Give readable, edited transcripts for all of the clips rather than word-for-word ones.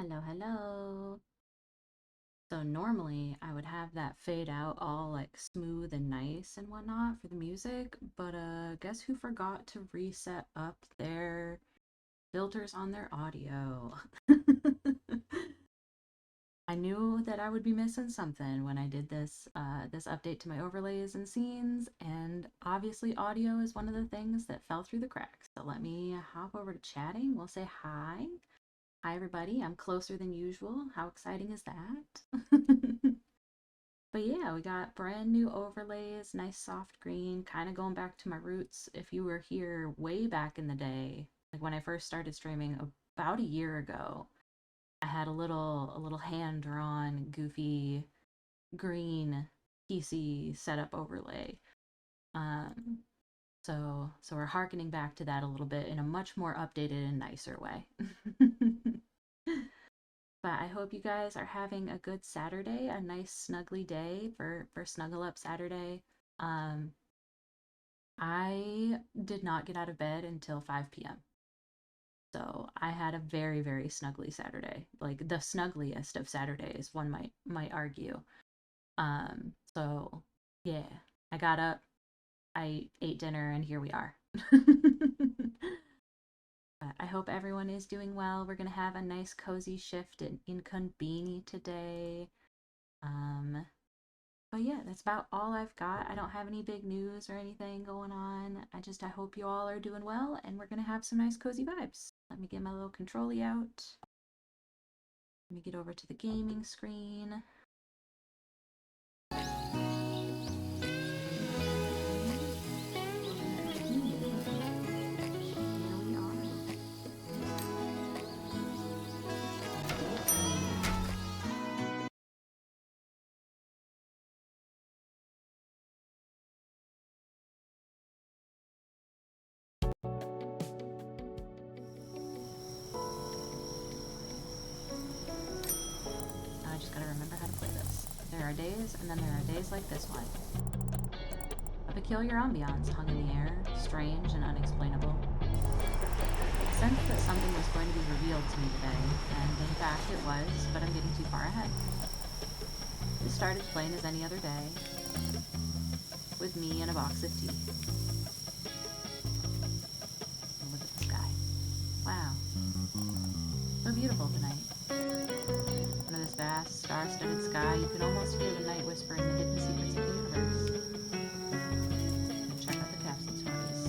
Hello, hello. So normally I would have that fade out all like smooth and nice and whatnot for the music, but guess who forgot to reset up their filters on their audio? I knew that I would be missing something when I did this update to my overlays and scenes, and obviously audio is one of the things that fell through the cracks. So let me hop over to chatting. We'll say hi. Hi, everybody. I'm closer than usual. How exciting is that? But yeah, we got brand new overlays, nice soft green, kind of going back to my roots. If you were here way back in the day, like when I first started streaming about a year ago, I had a little hand-drawn, goofy green PC setup overlay. Um, so we're harkening back to that a little bit in a much more updated and nicer way. But I hope you guys are having a good Saturday, a nice snuggly day for Snuggle Up Saturday. Um, I did not get out of bed until 5 p.m. So I had a very, very snuggly Saturday, like the snuggliest of Saturdays, one might argue. So yeah, I got up, I ate dinner, and here we are. I hope everyone is doing well. We're gonna have a nice cozy shift in inKONBINI today. Um, but yeah, that's about all I've got. I don't have any big news or anything going on. I hope you all are doing well and we're gonna have some nice cozy vibes. Let me get my little controller out. Let me get over to the gaming screen. I just gotta remember how to play this. There are days, and then there are days like this one. A peculiar ambiance hung in the air, strange and unexplainable. I sensed that something was going to be revealed to me today, and in fact it was, but I'm getting too far ahead. It started plain as any other day, with me and a box of tea. And look at the sky. Wow. So beautiful tonight. Under this vast, star-studded sky, you can almost hear the night whispering the hidden secrets of the universe. Check out the capsule toys.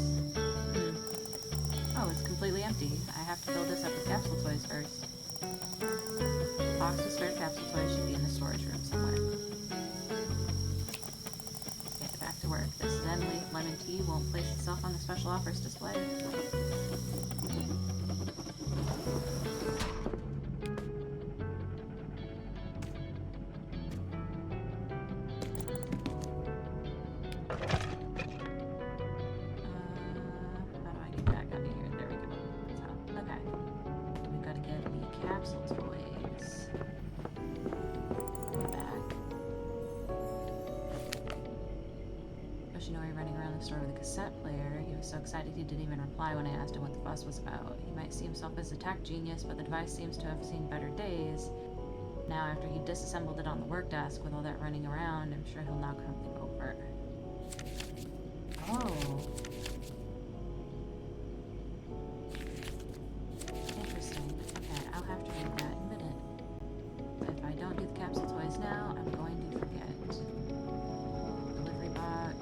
Oh, it's completely empty. I have to fill this up with capsule toys first. The box with spare capsule toys should be in the storage room somewhere. Okay, back to work. This Zen Leaf lemon tea won't place itself on the special offers display. How do I get back up here? There we go. That's how. Okay. We gotta get the capsule toys. Back. Yoshinori running around the store with a cassette player. He was so excited he didn't even reply when I asked him what the fuss was about. He might see himself as a tech genius, but the device seems to have seen better days. Now, after he disassembled it on the work desk with all that running around, I'm sure he'll knock something over. Oh. Interesting. Okay, I'll have to read that in a minute. But if I don't do the capsule toys now, I'm going to forget. Delivery box.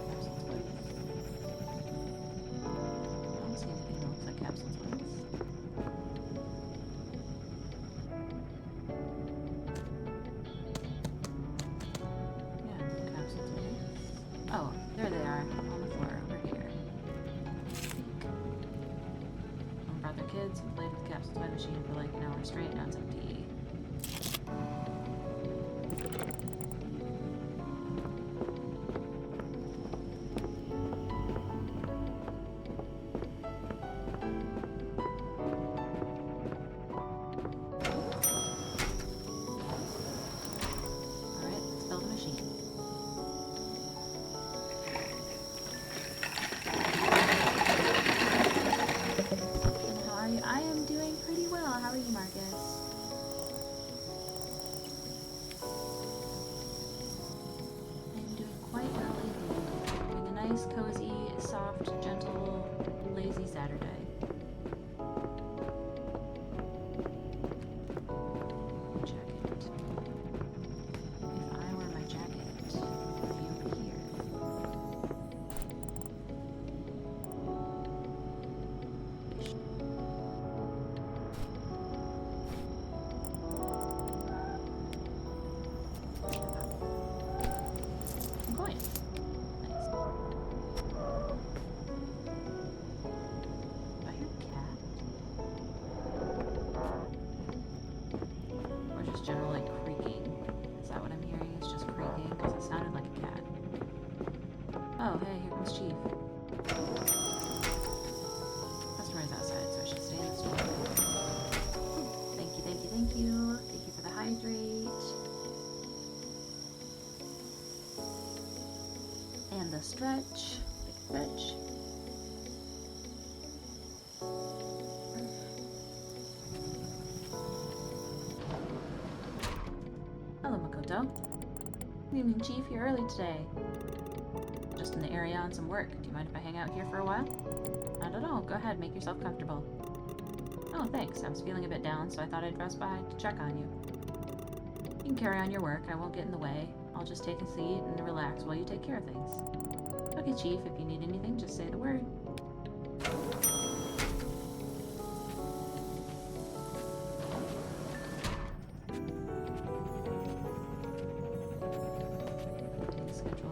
Capsule toys. I don't see anything that looks like capsule toys. Yeah, capsule toys. Oh, there they are, on the floor over here. Mom brought their kids and played with the capsule toy machine for like an hour straight. Now it's empty. Alright, let's build a machine. nice, cozy, soft, gentle, lazy Saturday. Jacket. If I were my jacket, I'd be over here. Coin. Nice. Do I hear a cat? Or just general like creaking? Is that what I'm hearing? It's just creaking? Because it sounded like a cat. Oh, hey, here comes Chief. Customer is outside, so I should stay in the store. Thank you, thank you, thank you. Thank you for the hydrate. And the stretch. Big stretch. Hello, Makoto. Good evening, Chief. You're early today. Just in the area on some work. Do you mind if I hang out here for a while? Not at all. Go ahead, make yourself comfortable. Oh, thanks. I was feeling a bit down, so I thought I'd drop by to check on you. You can carry on your work. I won't get in the way. I'll just take a seat and relax while you take care of things. Okay, Chief. If you need anything, just say the word. Update schedule.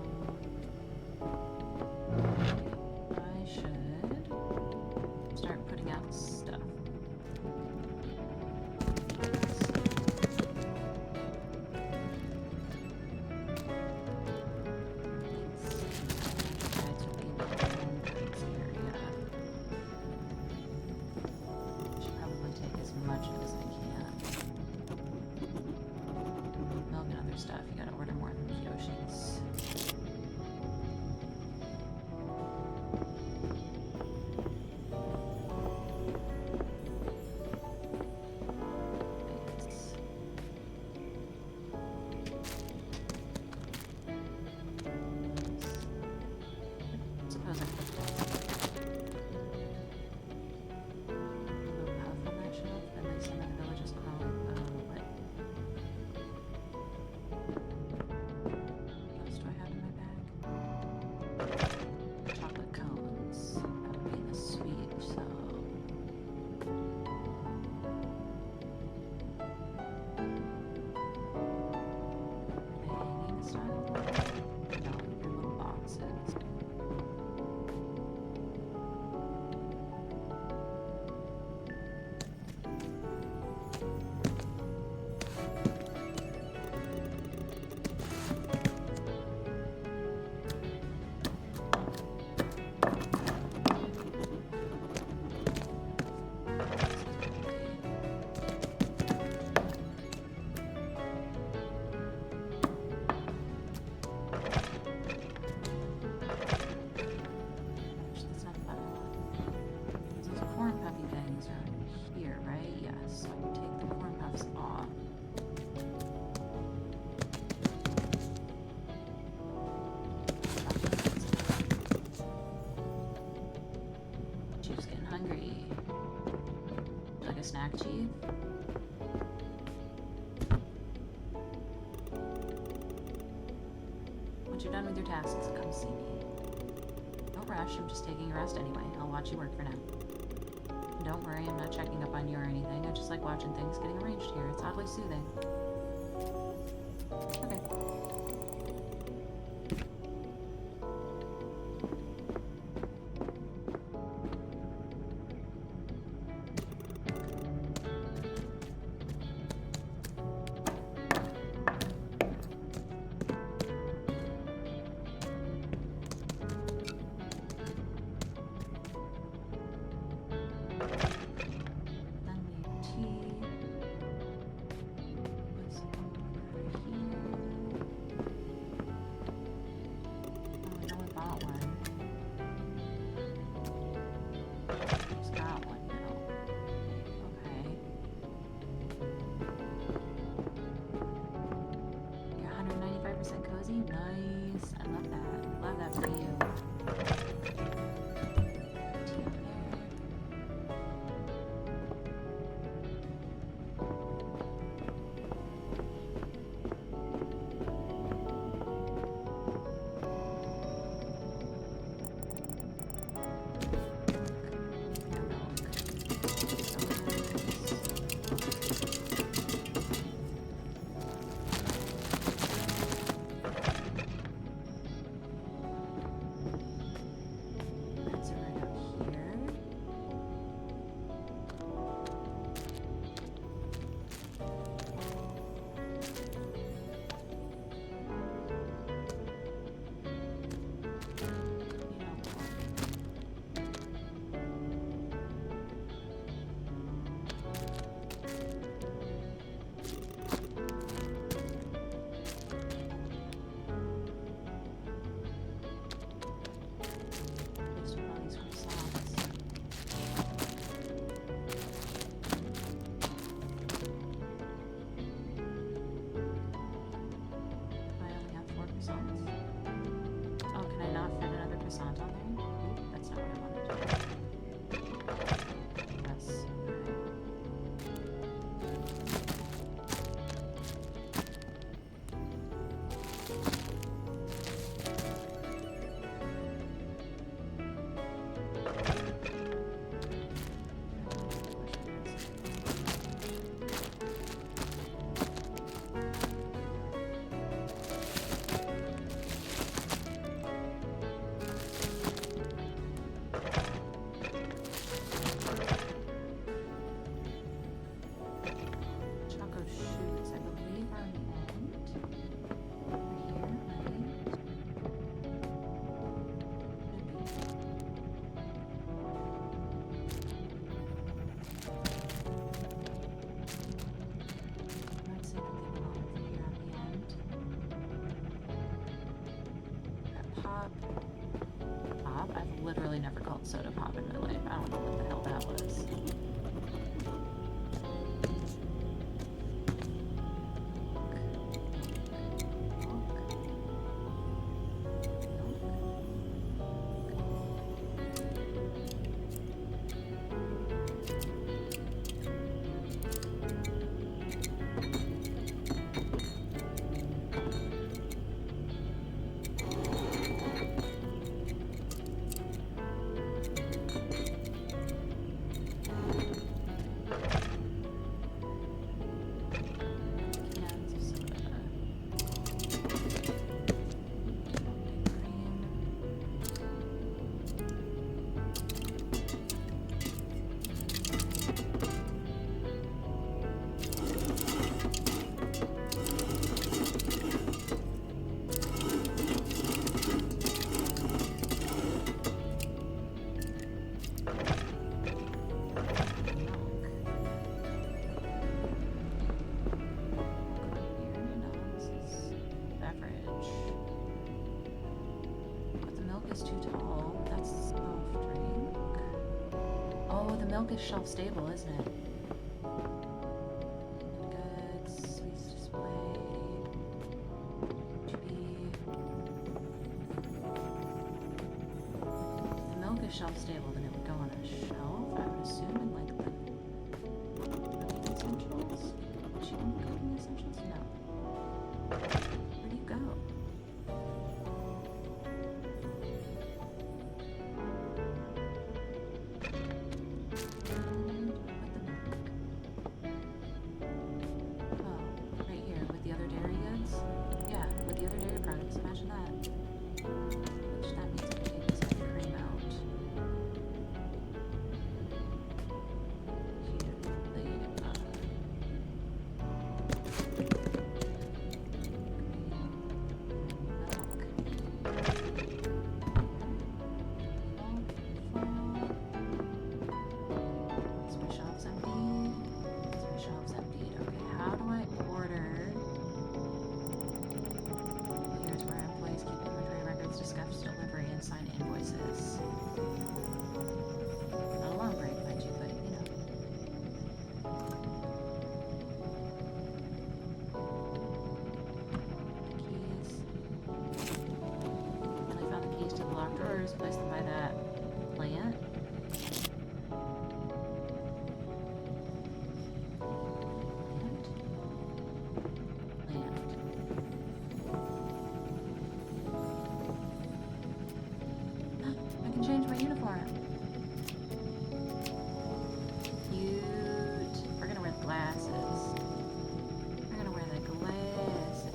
I should start putting out stuff. Guides will be in the entrance area. Should probably take as much of as I can. Milk and other stuff. You gotta order more from Kyoshi's. Thanks. Suppose I put a little puff on that shelf. At least some of the villages call it what else do I have in my bag? Chocolate cones. That would be the sweet, so hanging style? No, your little boxes. Actually, that's not a button. Those corn puffy things are here, right? Yes. So I can take the corn puffs off. Chief's getting hungry. Would you like a snack, Chief? Once you're done with your tasks, come see me. Don't rush, I'm just taking a rest anyway. I'll watch you work for now. And don't worry, I'm not checking up on you or anything. I just like watching things getting arranged here. It's oddly soothing. Okay. Then we have tea. What's over here? Oh, we only bought one. Just got one now. Okay. You're 195% cozy? Nice. I love that. Love that for you. literally never called soda pop in my life. I don't know what the hell that was. Milk is shelf stable, isn't it? Goods, sweets display, GB. If the milk is shelf stable, then it would go on a shelf, I would assume, in like the cooking essentials. Would she want cooking essentials? No. Where do you go? Place them by that plant. I can change my uniform. Cute. We're gonna wear the glasses. We're gonna wear the glasses.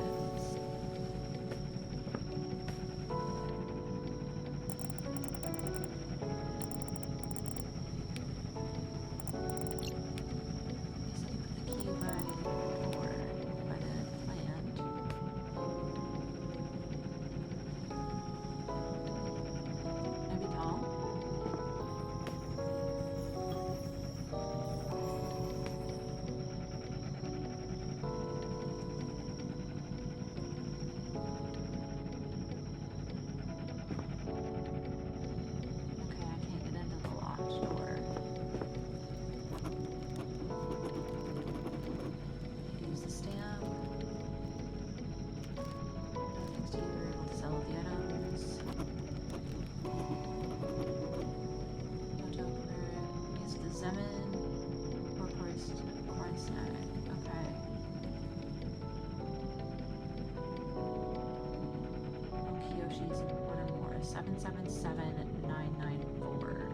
She's in order more. 777994.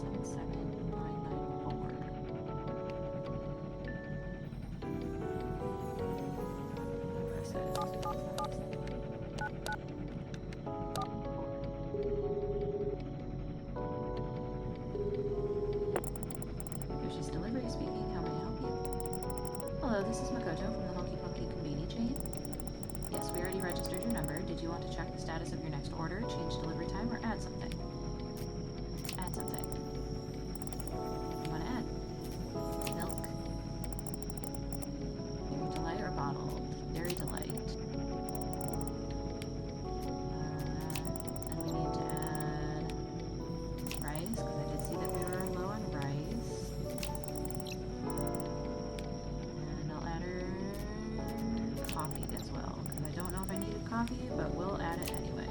77994. Yoshi's Delivery speaking. How may I help you? Hello, this is Makoto from the Honky Punky Konbini chain. Yes, we already registered your number. Did you want to check the status of your next order, change delivery time, or add something? Add something. What do you want to add? Milk. Dairy Delight or bottled? Dairy Delight. And we need to add coffee, but we'll add it anyway.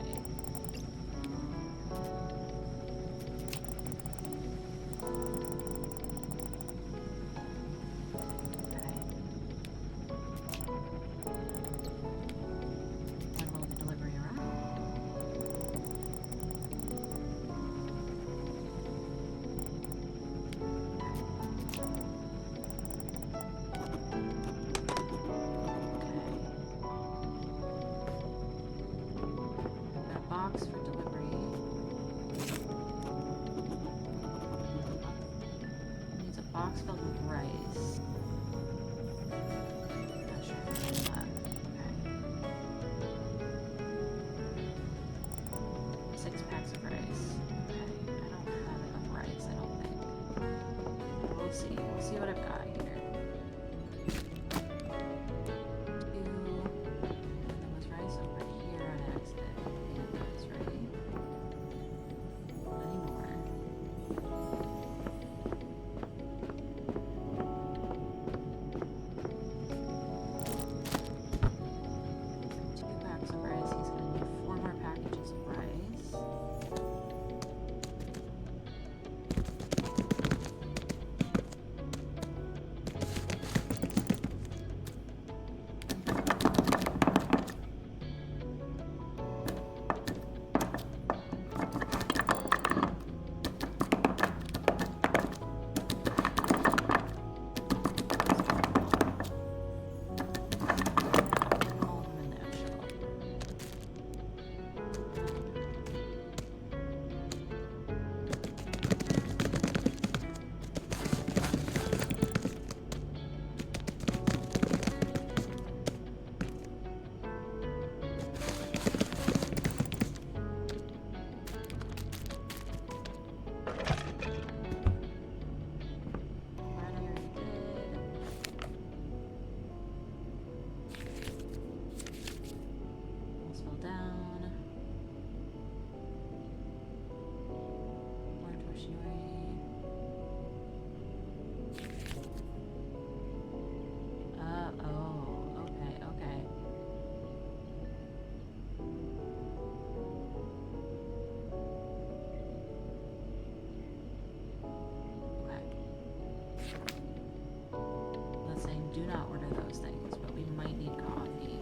Box for delivery. Needs a box filled with rice. Not sure if it's that. Okay. 6 packs of rice. Okay. I don't have enough rice, I don't think. We'll see. We'll see what I've got here. 2. There was rice over here on accident. Do not order those things, but we might need coffee.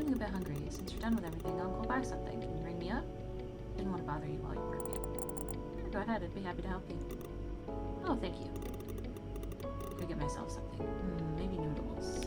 feeling a bit hungry. Since you're done with everything, I'll go buy something. Can you ring me up? Didn't want to bother you while you're working. Sure, go ahead, I'd be happy to help you. Oh, thank you. Go get myself something. Maybe noodles.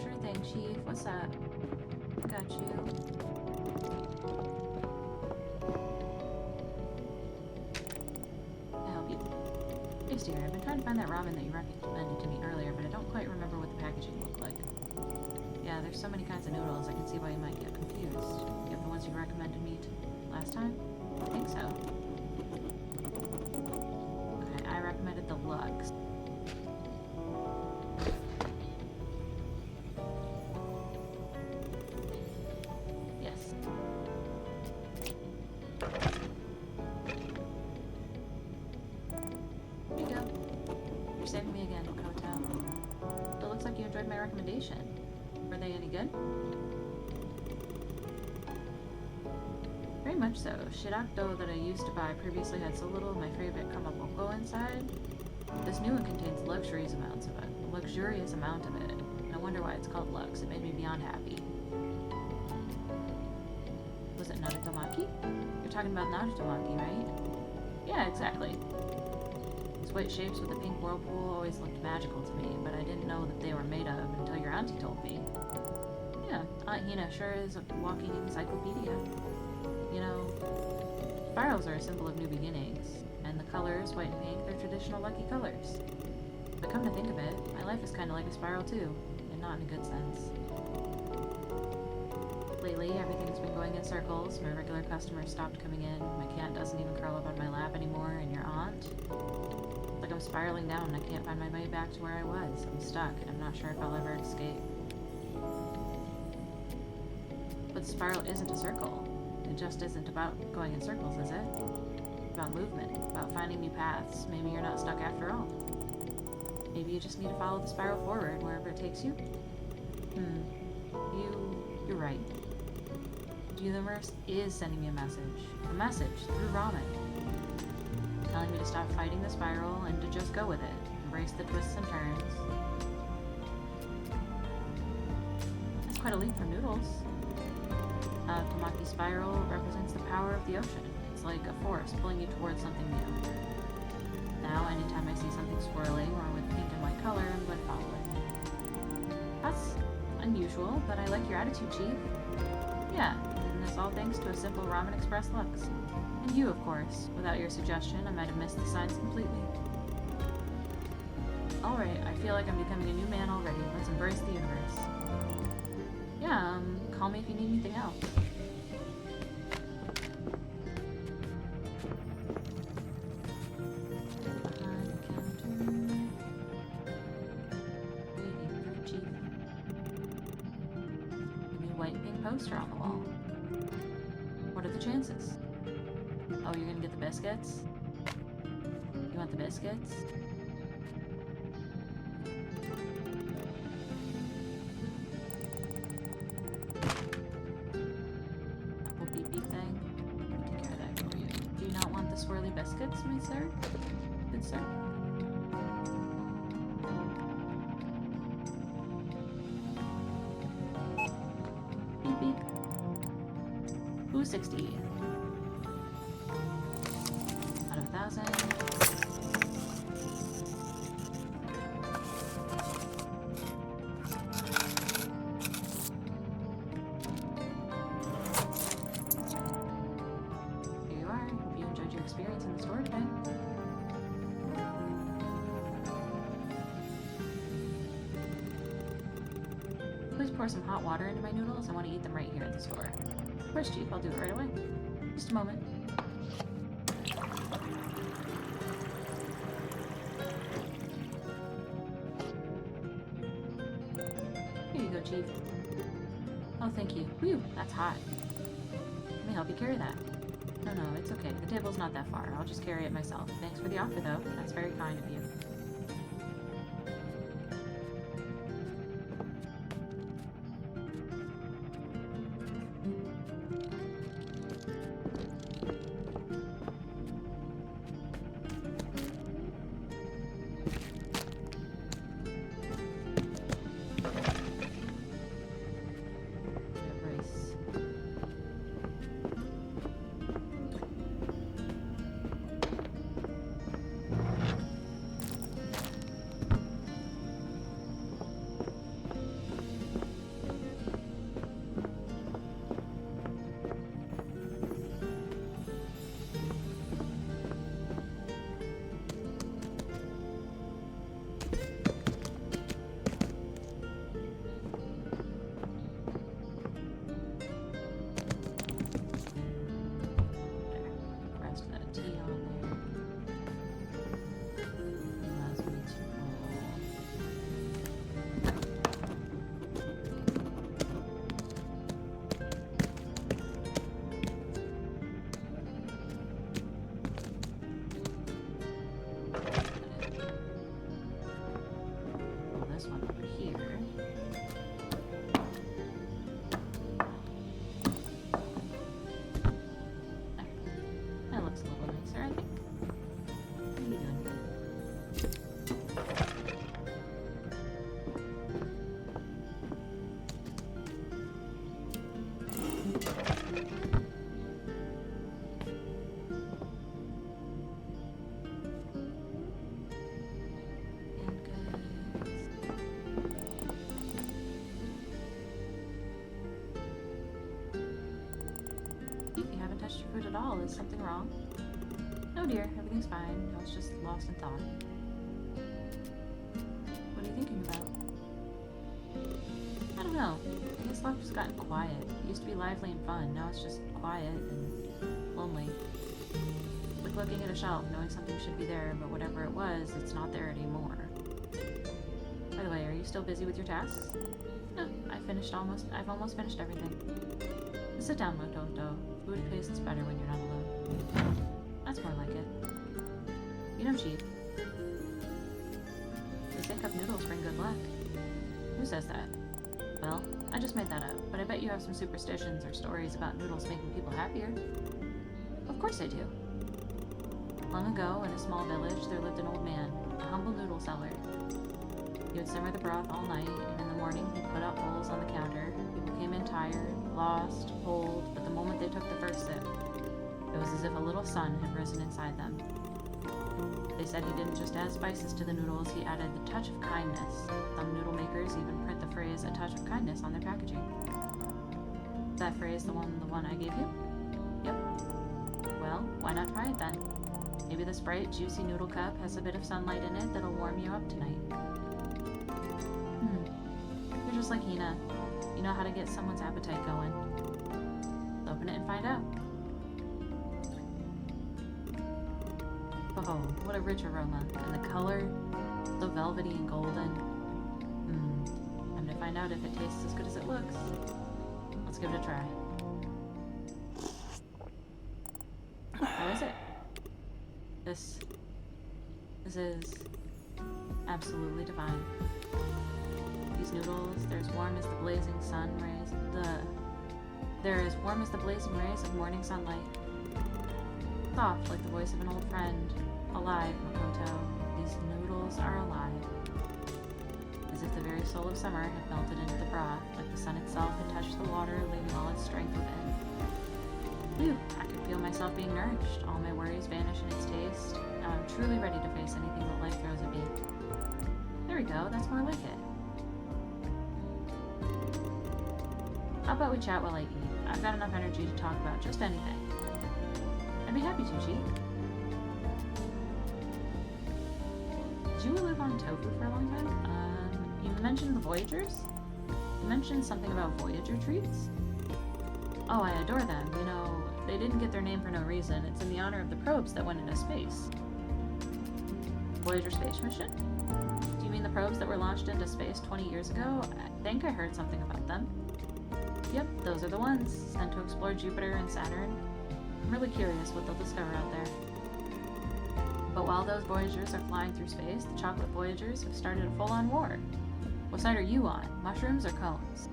Sure thing, Chief. What's up? Got you. Can I help you? Yes, dear. I've been trying to find that ramen that you recommended to me earlier, but I don't quite remember what the packaging looked like. Yeah, there's so many kinds of noodles, I can see why you might get confused. You have the ones you recommended me last time? I think so. Okay, I recommended the Lux. Saving me again, Koto. It looks like you enjoyed my recommendation. Were they any good? Very much so. Shirakdo that I used to buy previously had so little of my favorite kamaboko inside. This new one contains luxurious amounts of it. A luxurious amount of it. No wonder why it's called Lux. It made me beyond happy. Was it Narutomaki? You're talking about Narutomaki, right? Yeah, exactly. White shapes with a pink whirlpool always looked magical to me, but I didn't know that they were made of until your auntie told me. Yeah, Aunt Hina sure is a walking encyclopedia. You know, spirals are a symbol of new beginnings, and the colors, white and pink, they're traditional lucky colors. But come to think of it, my life is kind of like a spiral too, and not in a good sense. Lately, everything's been going in circles. My regular customers stopped coming in, my cat doesn't even curl up on my lap anymore, and your aunt? Like I'm spiraling down and I can't find my way back to where I was. I'm stuck and I'm not sure if I'll ever escape. But the spiral isn't a circle. It just isn't about going in circles, is it? It's about movement, about finding new paths. Maybe you're not stuck after all. Maybe you just need to follow the spiral forward wherever it takes you. You're right. The universe is sending me a message through ramen. Telling me to stop fighting the spiral and to just go with it. Embrace the twists and turns. That's quite a leap from noodles. Tamaki spiral represents the power of the ocean. It's like a force pulling you towards something new. Now, anytime I see something swirling or with pink and white color, I'm going to follow it. That's unusual, but I like your attitude, Chief. Yeah, and that's all thanks to a simple Ramen Express Lux. And you, of course. Without your suggestion, I might have missed the signs completely. Alright, I feel like I'm becoming a new man already. Let's embrace the universe. Yeah, call me if you need anything else. Waiting for Chief. A new white and pink poster on the wall. What are the chances? Oh, you're gonna get the biscuits? You want the biscuits? That little beep beep thing. I'll take care of that for you. Do you not want the swirly biscuits, my sir? Good sir. Beep beep. Ooh, 60. Out of 1,000. Here you are. Hope you enjoyed your experience in the store today. Please pour some hot water into my noodles. I want to eat them right here at the store. Of course, Chief. I'll do it right away. Just a moment. Chief. Oh, thank you. Whew, that's hot. Let me help you carry that. No, it's okay. The table's not that far. I'll just carry it myself. Thanks for the offer, though. That's very kind of you. Food at all. Is something wrong? No, dear. Everything's fine. I was just lost in thought. What are you thinking about? I don't know. I guess life's gotten quiet. It used to be lively and fun. Now it's just quiet and lonely. Like looking at a shelf, knowing something should be there, but whatever it was, it's not there anymore. By the way, are you still busy with your tasks? No, I've almost finished everything. Sit down, Mototo. Food tastes better when you're not alone. That's more like it. You know, Chief, they say cup noodles bring good luck. Who says that? Well, I just made that up, but I bet you have some superstitions or stories about noodles making people happier. Of course I do. Long ago, in a small village, there lived an old man, a humble noodle seller. He would simmer the broth all night, and in the morning he'd put out bowls on the counter. People came in tired, lost, cold, but the moment they took the first sip, it was as if a little sun had risen inside them. They said he didn't just add spices to the noodles, he added the touch of kindness. Some noodle makers even print the phrase, "a touch of kindness," on their packaging. Is that phrase the one I gave you? Yep. Well, why not try it then? Maybe this bright, juicy noodle cup has a bit of sunlight in it that'll warm you up tonight. You're just like Hina. You know how to get someone's appetite going. Open it and find out. Oh, what a rich aroma. And the color, so velvety and golden. Time to find out if it tastes as good as it looks. Let's give it a try. How is it? This is absolutely divine. These noodles, they're as warm as the blazing sun rays. They're as warm as the blazing rays of morning sunlight. Soft like the voice of an old friend. Alive, Makoto. These noodles are alive. As if the very soul of summer had melted into the broth, like the sun itself had touched the water, leaving all its strength within. Phew, I could feel myself being nourished. All my worries vanish in its taste. Now I'm truly ready to face anything that life throws at me. There we go, that's more like it. How about we chat while I eat? I've got enough energy to talk about just anything. I'd be happy to, Chief. Did you live on tofu for a long time? You mentioned the Voyagers? You mentioned something about Voyager treats? Oh, I adore them. You know, they didn't get their name for no reason. It's in the honor of the probes that went into space. Voyager space mission? Do You mean the probes that were launched into space 20 years ago? I think I heard something about them. Yep, those are the ones, sent to explore Jupiter and Saturn. I'm really curious what they'll discover out there. But while those Voyagers are flying through space, the chocolate Voyagers have started a full-on war. What side are you on, mushrooms or cones?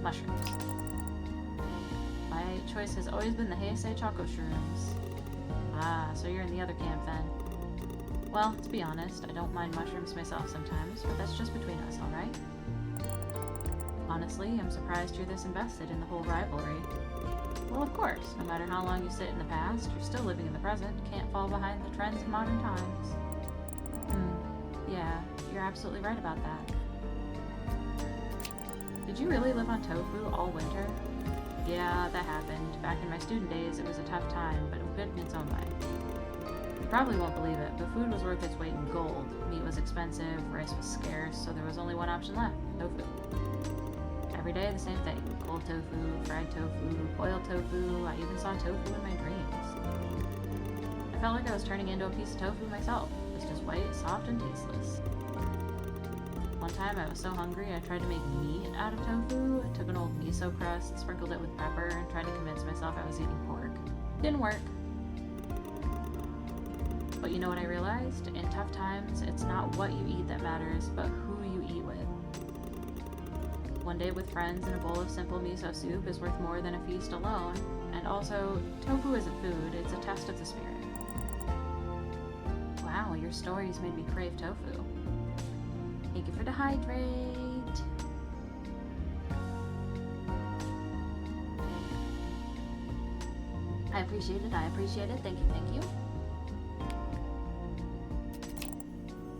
Mushrooms. My choice has always been the Heisei Choco Shrooms. Ah, so you're in the other camp then. Well, to be honest, I don't mind mushrooms myself sometimes, but that's just between us, alright? Honestly, I'm surprised you're this invested in the whole rivalry. Well, of course, no matter how long you sit in the past, you're still living in the present, can't fall behind the trends of modern times. Yeah, you're absolutely right about that. Did you really live on tofu all winter? Yeah, that happened. Back in my student days, it was a tough time, but good in its own way. You probably won't believe it, but food was worth its weight in gold. Meat was expensive, rice was scarce, so there was only one option left, tofu. Every day the same thing. Cold tofu, fried tofu, boiled tofu, I even saw tofu in my dreams. I felt like I was turning into a piece of tofu myself, just as white, soft, and tasteless. One time I was so hungry I tried to make meat out of tofu. I took an old miso crust, sprinkled it with pepper, and tried to convince myself I was eating pork. Didn't work. But you know what I realized? In tough times, it's not what you eat that matters, but who you eat with. One day with friends and a bowl of simple miso soup is worth more than a feast alone. And also, tofu isn't food, it's a test of the spirit. Wow, your stories made me crave tofu. Thank you for the hydrate. I appreciate it, thank you.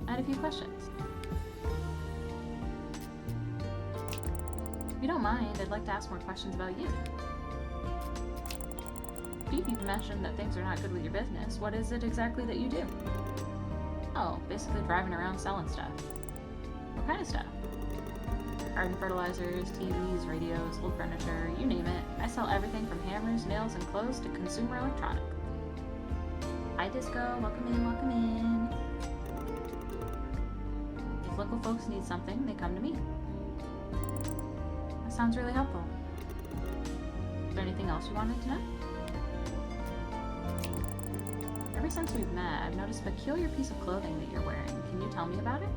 I had a few questions. If you don't mind, I'd like to ask more questions about you. Steve, you've mentioned that things are not good with your business. What is it exactly that you do? Oh, basically driving around selling stuff. What kind of stuff? Garden fertilizers, TVs, radios, old furniture, you name it. I sell everything from hammers, nails, and clothes to consumer electronics. Hi Disco, welcome in. If local folks need something, they come to me. That sounds really helpful. Is there anything else you wanted to know? Ever since we've met, I've noticed a peculiar piece of clothing that you're wearing. Can you tell me about it?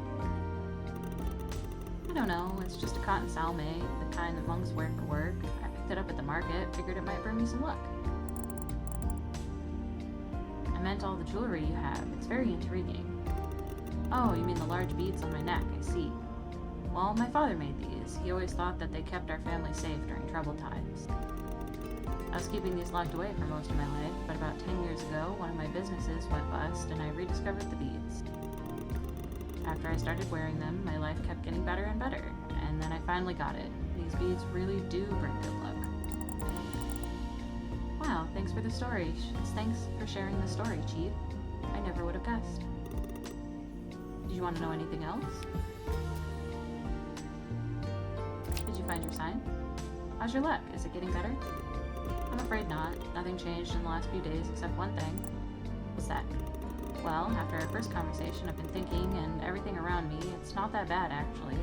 I don't know, it's just a cotton salme, the kind that monks wear for work. I picked it up at the market, figured it might bring me some luck. I meant all the jewelry you have, it's very intriguing. Oh, you mean the large beads on my neck, I see. Well, my father made these. He always thought that they kept our family safe during troubled times. I was keeping these locked away for most of my life, but about 10 years ago, one of my businesses went bust and I rediscovered the beads. After I started wearing them, my life kept getting better and better, and then I finally got it. These beads really do bring good luck. Wow, thanks for the story. Thanks for sharing the story, Chief. I never would have guessed. Did you want to know anything else? Did you find your sign? How's your luck? Is it getting better? I'm afraid not. Nothing changed in the last few days except one thing. What's that? Well, after our first conversation, I've been thinking, and everything around me, it's not that bad, actually.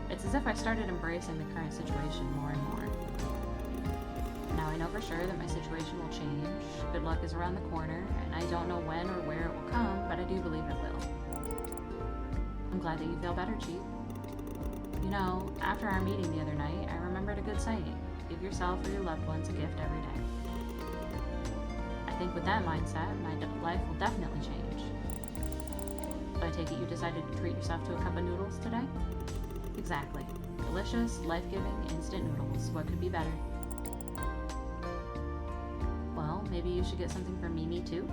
It's as if I started embracing the current situation more and more. Now I know for sure that my situation will change. Good luck is around the corner, and I don't know when or where it will come, but I do believe it will. I'm glad that you feel better, Chief. You know, after our meeting the other night, I remembered a good saying. Give yourself or your loved ones a gift every day. I think with that mindset, my life will definitely change. So I take it you decided to treat yourself to a cup of noodles today? Exactly. Delicious, life-giving, instant noodles. What could be better? Well, maybe you should get something for Mimi too?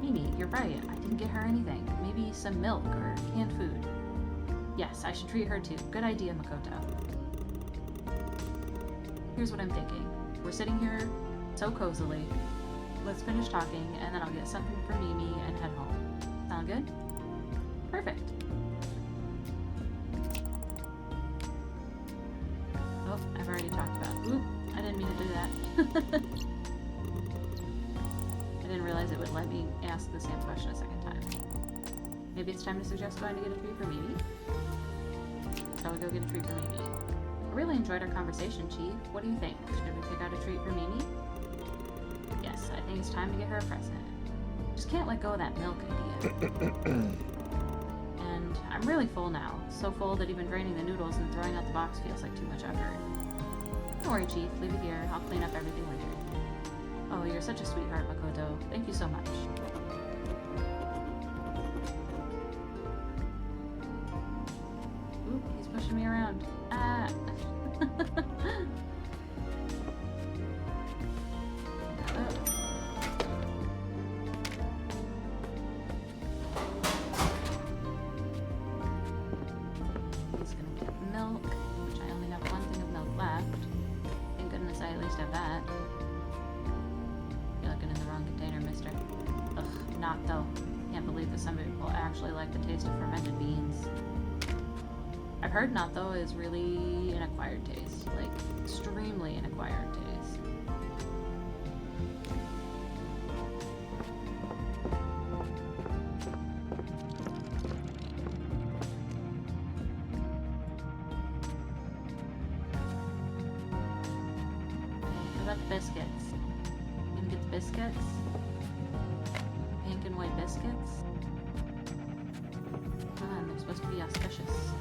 Mimi, you're right. I didn't get her anything. Maybe some milk or canned food. Yes, I should treat her too. Good idea, Makoto. Here's what I'm thinking. We're sitting here so cozily. Let's finish talking, and then I'll get something for Mimi and head home. Sound good? Perfect. Oh, I've already talked about. Oop, I didn't mean to do that. I didn't realize it would let me ask the same question a second time. Maybe it's time to suggest going to get a treat for Mimi? Shall we go get a treat for Mimi? I really enjoyed our conversation, Chief. What do you think? Should we pick out a treat for Mimi? Yes, I think it's time to get her a present. Just can't let go of that milk idea. And I'm really full now. So full that even draining the noodles and throwing out the box feels like too much effort. Don't worry, Chief. Leave it here. I'll clean up everything later. Oh, you're such a sweetheart, Makoto. Thank you so much. Ooh, he's pushing me around. Ah! He's gonna get milk, which I only have one thing of milk left. Thank goodness I at least have that. You're looking in the wrong container, mister. Ugh, not though. Can't believe that some people actually like the taste of fermented beans. I've heard natto is really an acquired taste, like extremely an acquired taste. What about the biscuits? You gonna get the biscuits? Pink and white biscuits? Come on, they're supposed to be auspicious.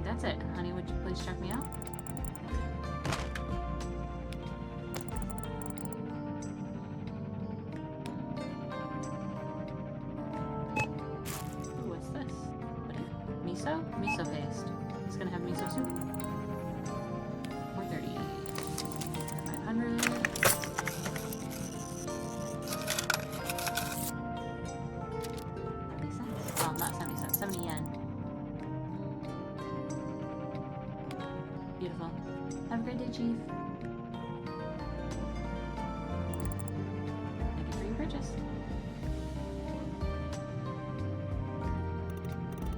That's it. Honey, would you please check me out? Ooh, what's this? What is it? Miso? Miso paste. He's gonna have miso soup. 430. 500. 70 cents. Well, not 70 cents. 70 yen. Beautiful. Have a great day, Chief. Thank you for your purchase.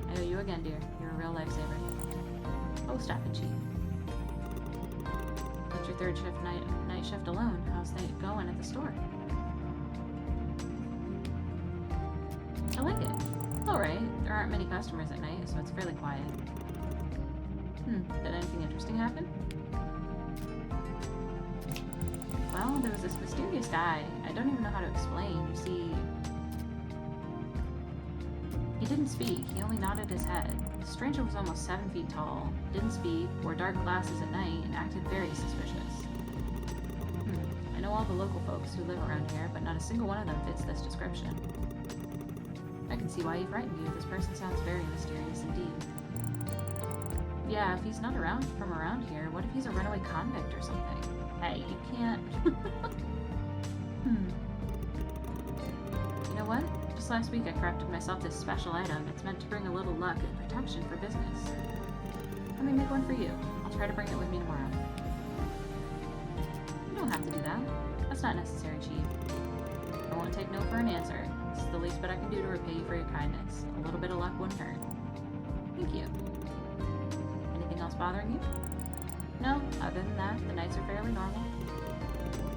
I owe you again, dear. You're a real lifesaver. Oh, stop it, Chief. It's your third shift night shift alone. How's that going at the store? I like it. It's alright. There aren't many customers at night, so it's fairly quiet. Did anything interesting happen? Well, there was this mysterious guy. I don't even know how to explain. You see, he didn't speak. He only nodded his head. The stranger was almost 7 feet tall, didn't speak, wore dark glasses at night, and acted very suspicious. I know all the local folks who live around here, but not a single one of them fits this description. I can see why he frightened you. This person sounds very mysterious indeed. Yeah, if he's not from around here, what if he's a runaway convict or something? Hey, you can't... You know what? Just last week I crafted myself this special item. It's meant to bring a little luck and protection for business. Let me make one for you. I'll try to bring it with me tomorrow. You don't have to do that. That's not necessary, Chief. I won't take no for an answer. This is the least bit I can do to repay you for your kindness. A little bit of luck wouldn't hurt. Thank you. Anything else bothering you? No, other than that, the nights are fairly normal.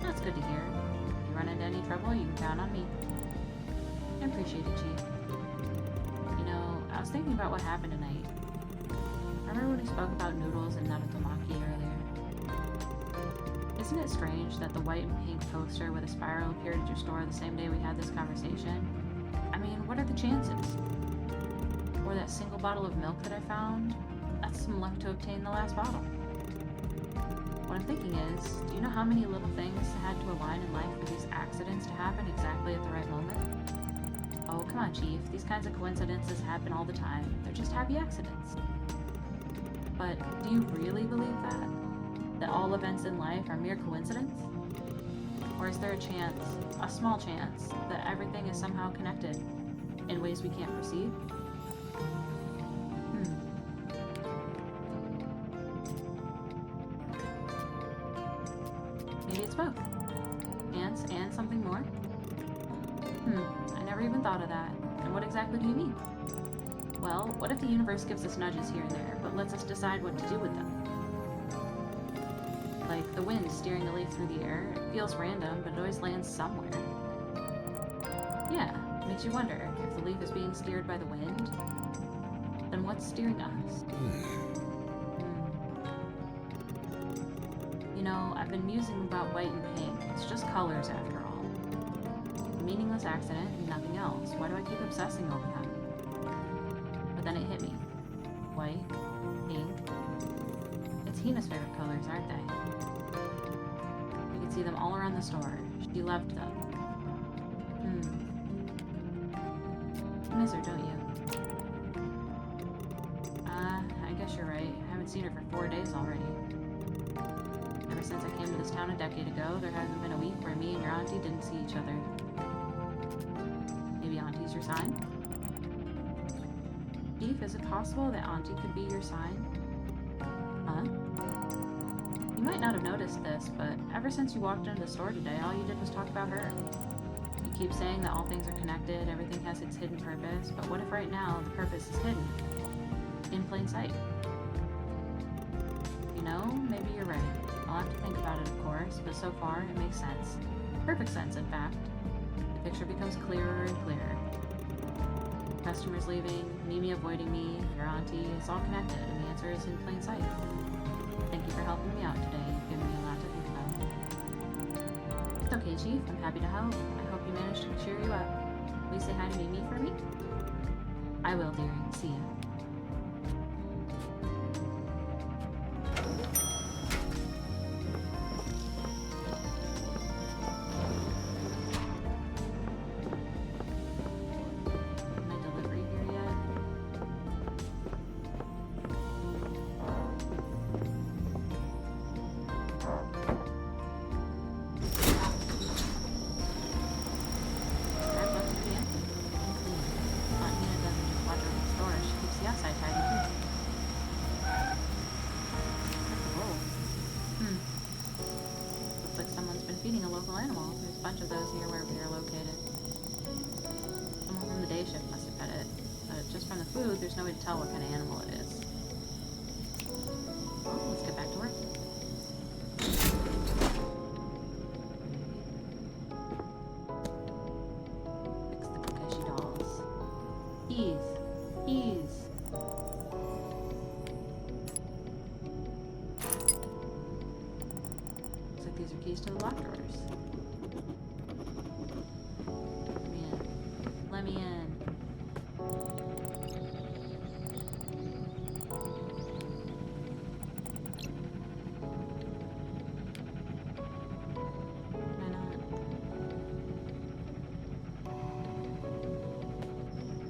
That's good to hear. If you run into any trouble, you can count on me. I appreciate it, Chief. You know, I was thinking about what happened tonight. Remember when we spoke about noodles and narutomaki earlier? Isn't it strange that the white and pink poster with a spiral appeared at your store the same day we had this conversation? I mean, what are the chances? Or that single bottle of milk that I found? That's some luck to obtain the last bottle. What I'm thinking is, do you know how many little things had to align in life for these accidents to happen exactly at the right moment? Oh, come on, Chief. These kinds of coincidences happen all the time. They're just happy accidents. But do you really believe that? That all events in life are mere coincidence? Or is there a chance, a small chance, that everything is somehow connected in ways we can't perceive? Maybe it's both. And something more? I never even thought of that. And what exactly do you mean? Well, what if the universe gives us nudges here and there, but lets us decide what to do with them? Like the wind steering a leaf through the air. It feels random, but it always lands somewhere. Yeah, Makes you wonder, if the leaf is being steered by the wind, then what's steering us? You know, I've been musing about white and pink. It's just colors after all. A meaningless accident and nothing else. Why do I keep obsessing over them? But then it hit me. White, pink. It's Hina's favorite colors, aren't they? You can see them all around the store. She loved them. You miss her, don't you? I guess you're right. I haven't seen her for 4 days already. Ever since I came to this town a decade ago, there hasn't been a week where me and your auntie didn't see each other. Maybe auntie's your sign? Chief, is it possible that auntie could be your sign? Huh? You might not have noticed this, but ever since you walked into the store today, all you did was talk about her. You keep saying that all things are connected, everything has its hidden purpose, but what if right now the purpose is hidden? In plain sight? You know, maybe you're right. I'll have to think about it, of course, but so far it makes sense. Perfect sense, in fact. The picture becomes clearer and clearer. Customers leaving, Mimi avoiding me, your auntie, it's all connected, and the answer is in plain sight. Thank you for helping me out today. You've given me a lot to think about. It's okay, Chief. I'm happy to help. I hope you managed to cheer you up. Will you say hi to Mimi for me? I will, dearie. See ya. Feeding a local animal. There's a bunch of those near where we are located. Someone from the day shift must have fed it, but just from the food, there's no way to tell what kind of animal it is. Well, let's get back to work. Fix the Kokeshi dolls. Keys. Keys. Looks like these are keys to the locked drawers. Let me in. Why not?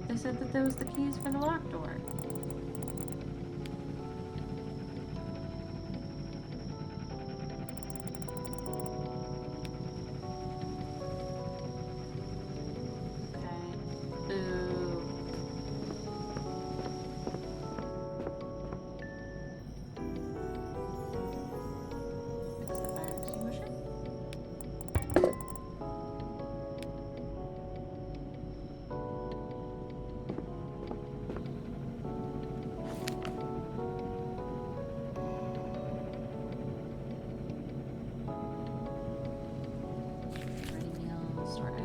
They said that those were the keys for the locked door.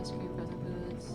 Ice cream, frozen foods.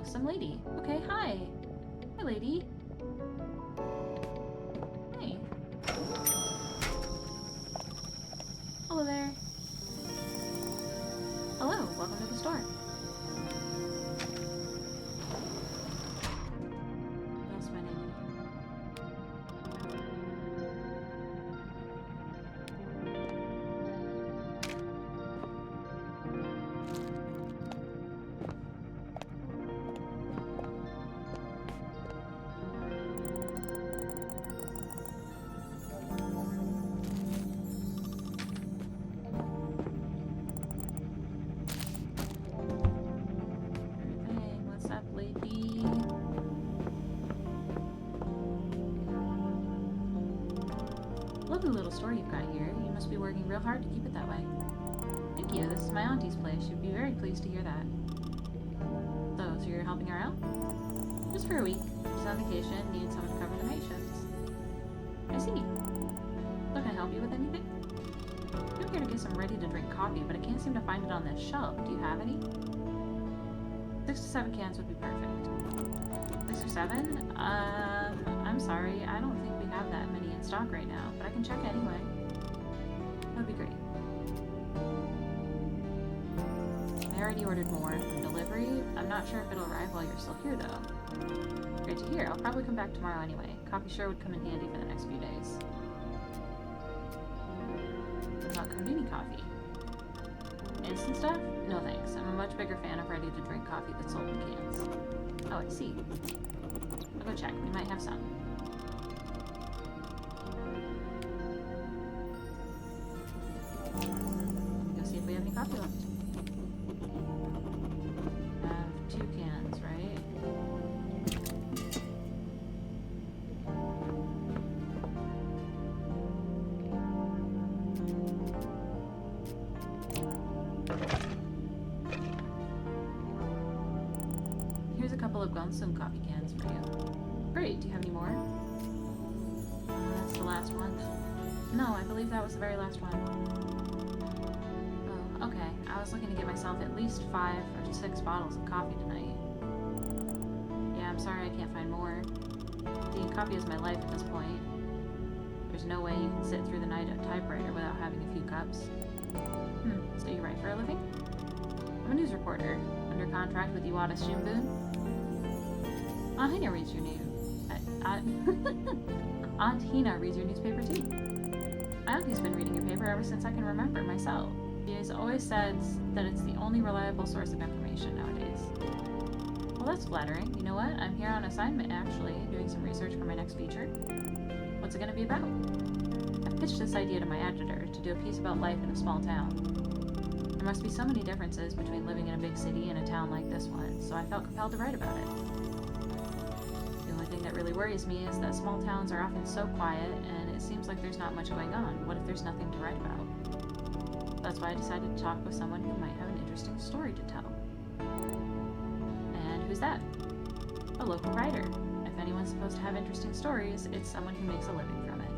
some lady. Okay, hi. Hi, lady. Hey. Hello there. Hello, welcome to the store. What else might I need? Everything. What's up, lady? Lovely little store you've got here. You must be working real hard to keep it that way. Thank you. This is my auntie's place. She'd be very pleased to hear that. So you're helping her out? Just for a week. She's on vacation, needs someone to cover the night shifts. I see. So can I help you with anything? I'm here to get some ready-to-drink coffee, but I can't seem to find it on this shelf. Do you have any? 6 to 7 cans would be perfect. 6 or 7? I'm sorry. I don't think we have that many in stock right now, but I can check anyway. That would be great. I already ordered more from delivery. I'm not sure if it'll arrive while you're still here, though. Great to hear. I'll probably come back tomorrow anyway. Coffee sure would come in handy for the next few days. What about konbini coffee? Instant stuff? No thanks. I'm a much bigger fan of ready-to-drink coffee that's sold in cans. Oh, I see. I'll go check. We might have some. Let me go see if we have any coffee left. I have 2 cans, right? Here's a couple of Gonsum coffee cans for you. Great, do you have any more? That's the last one. No, I believe that was the very last one. Oh, okay. I was looking to get myself at least 5 or 6 bottles of coffee tonight. Yeah, I'm sorry I can't find more. Coffee is my life at this point. There's no way you can sit through the night at a typewriter without having a few cups. So you write for a living? I'm a news reporter, under contract with Iwata Shimbun. Aunt Hina reads your Aunt Hina reads your newspaper too. My auntie's been reading your paper ever since I can remember myself. She has always said that it's the only reliable source of information nowadays. Well, that's flattering. You know what? I'm here on assignment, actually, doing some research for my next feature. What's it going to be about? I pitched this idea to my editor to do a piece about life in a small town. There must be so many differences between living in a big city and a town like this one, so I felt compelled to write about it. The only thing that really worries me is that small towns are often so quiet, and it seems like there's not much going on. What if there's nothing to write about? That's why I decided to talk with someone who might have an interesting story to tell. And who's that? A local writer. If anyone's supposed to have interesting stories, it's someone who makes a living from it.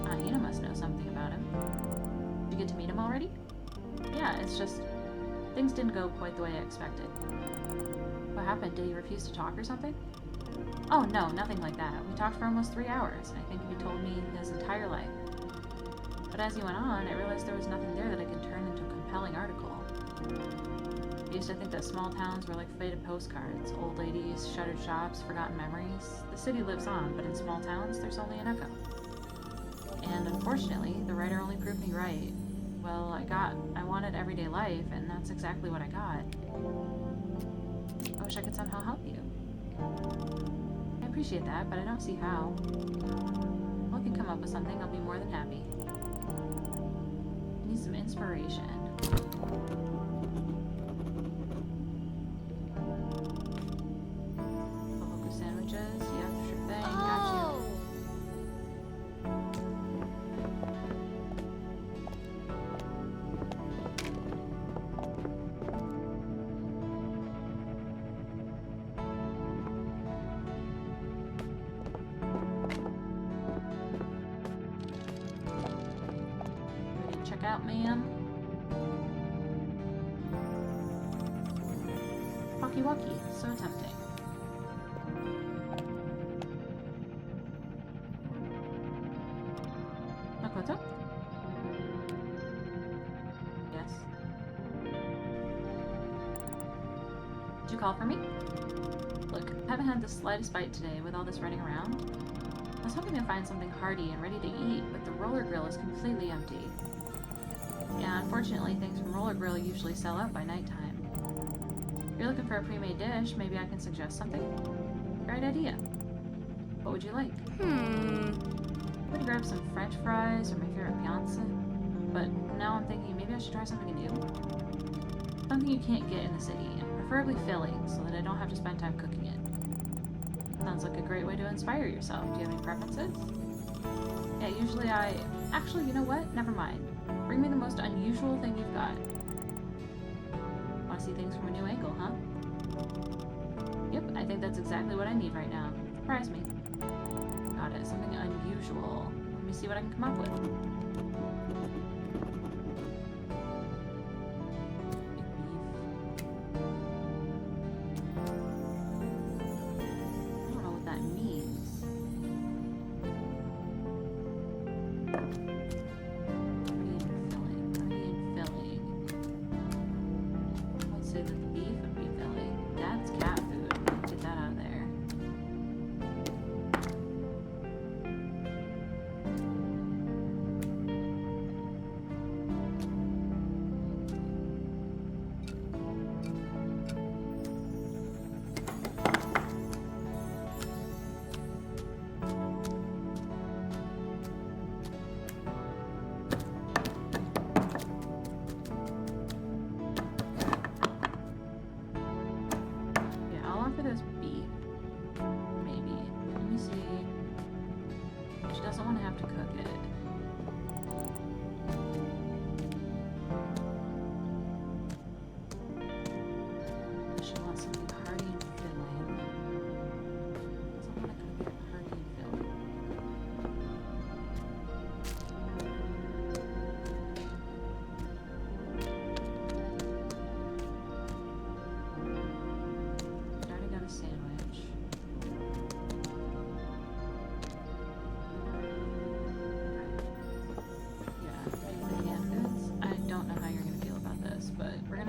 Hina must know something about him. Did you get to meet him already? Yeah, it's just things didn't go quite the way I expected. What happened? Did he refuse to talk or something? Oh no, nothing like that. We talked for almost 3 hours, and I think he told me his entire life. But as he went on, I realized there was nothing there that I could turn into a compelling article. I used to think that small towns were like faded postcards, old ladies, shuttered shops, forgotten memories. The city lives on, but in small towns, there's only an echo. And unfortunately, the writer only proved me right. Well, I wanted everyday life, and that's exactly what I got. I wish I could somehow help you. I appreciate that, but I don't see how. Well, if you come up with something, I'll be more than happy. I need some inspiration. Hoku sandwiches? Yep, sure thing. Got you. Ready to check out, ma'am? Talkie-walkie. So tempting. Makoto? Yes. Did you call for me? Look, I haven't had the slightest bite today with all this running around. I was hoping to find something hearty and ready to eat, but the roller grill is completely empty. Yeah, unfortunately, things from Roller Grill usually sell out by nighttime. If you're looking for a pre-made dish, maybe I can suggest something? Great idea. What would you like? Would you grab some French fries or my favorite Beyonce? But now I'm thinking maybe I should try something new. Something you can't get in the city, and preferably filling, so that I don't have to spend time cooking it. Sounds like a great way to inspire yourself. Do you have any preferences? Yeah, usually Actually, you know what? Never mind. Bring me the most unusual thing you've got. Want to see things from a new angle, huh? Yep, I think that's exactly what I need right now. Surprise me. Got it. Something unusual. Let me see what I can come up with.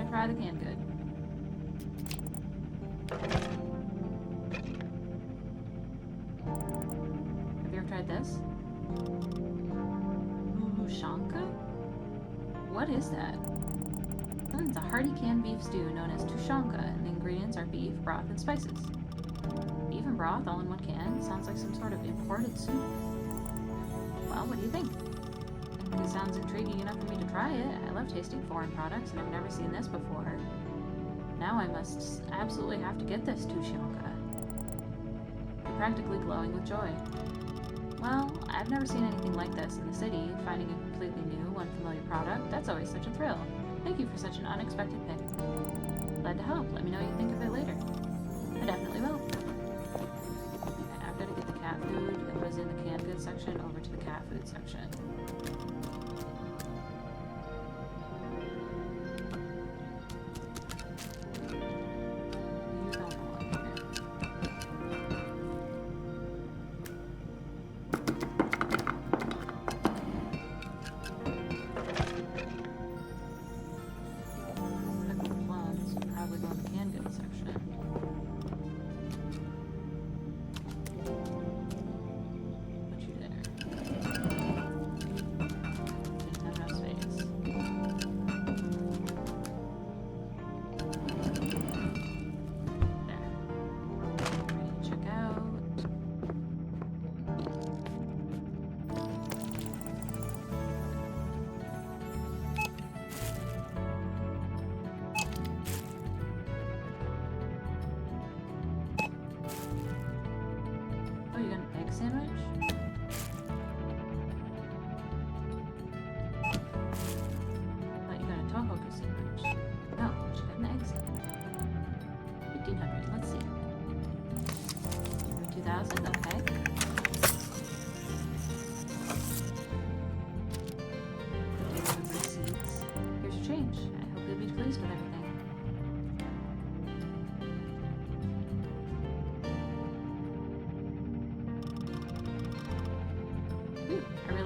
Try the canned good. Have you ever tried this? Tushanka? What is that? It's a hearty canned beef stew known as tushanka, and the ingredients are beef, broth, and spices. Beef and broth all in one can? Sounds like some sort of imported soup. Well, what do you think? It sounds intriguing enough for me to try it. I love tasting foreign products, and I've never seen this before. Now I must absolutely have to get this tushanka. I'm practically glowing with joy. Well, I've never seen anything like this in the city. Finding a completely new, unfamiliar product, that's always such a thrill. Thank you for such an unexpected pick. Glad to help. Let me know what you think of it later. I definitely will. Okay, I've got to get the cat food that was in the canned goods section over to the cat food section.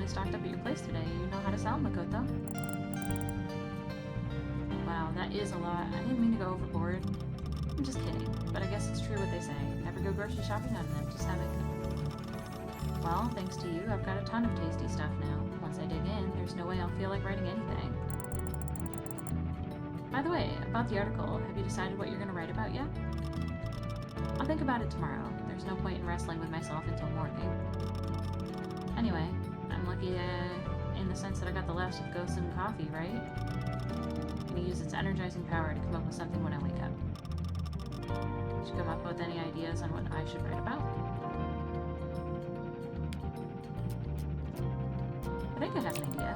fully stocked up at your place today. You know how to sell, Makoto. Wow, that is a lot. I didn't mean to go overboard. I'm just kidding, but I guess it's true what they say. Never go grocery shopping on an empty stomach. Well, thanks to you, I've got a ton of tasty stuff now. Once I dig in, there's no way I'll feel like writing anything. By the way, about the article, have you decided what you're going to write about yet? I'll think about it tomorrow. There's no point in wrestling with myself until morning. Anyway, I'm lucky in the sense that I got the last of Ghosts and Coffee, right? I'm going to use its energizing power to come up with something when I wake up. Did you come up with any ideas on what I should write about? I think I have an idea.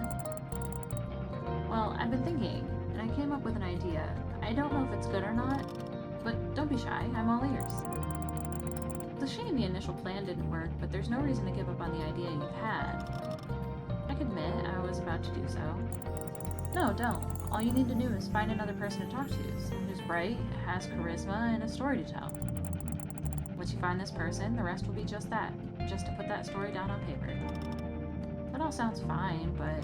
Well, I've been thinking, and I came up with an idea. I don't know if it's good or not, but don't be shy, I'm all ears. It's a shame the initial plan didn't work, but there's no reason to give up on the idea you've had. I can admit I was about to do so. No, don't. All you need to do is find another person to talk to, someone who's bright, has charisma, and a story to tell. Once you find this person, the rest will be just that, just to put that story down on paper. That all sounds fine, but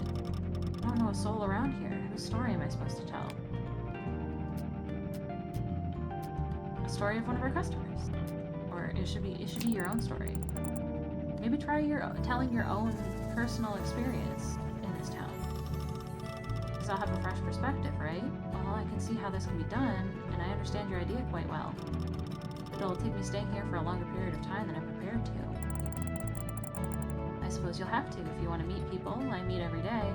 I don't know a soul around here. Whose story am I supposed to tell? A story of one of our customers. Or it should be your own story. Maybe try telling your own personal experience in this town. Because I'll have a fresh perspective, right? Well, I can see how this can be done, and I understand your idea quite well. It'll take me staying here for a longer period of time than I'm prepared to. I suppose you'll have to if you want to meet people I meet every day,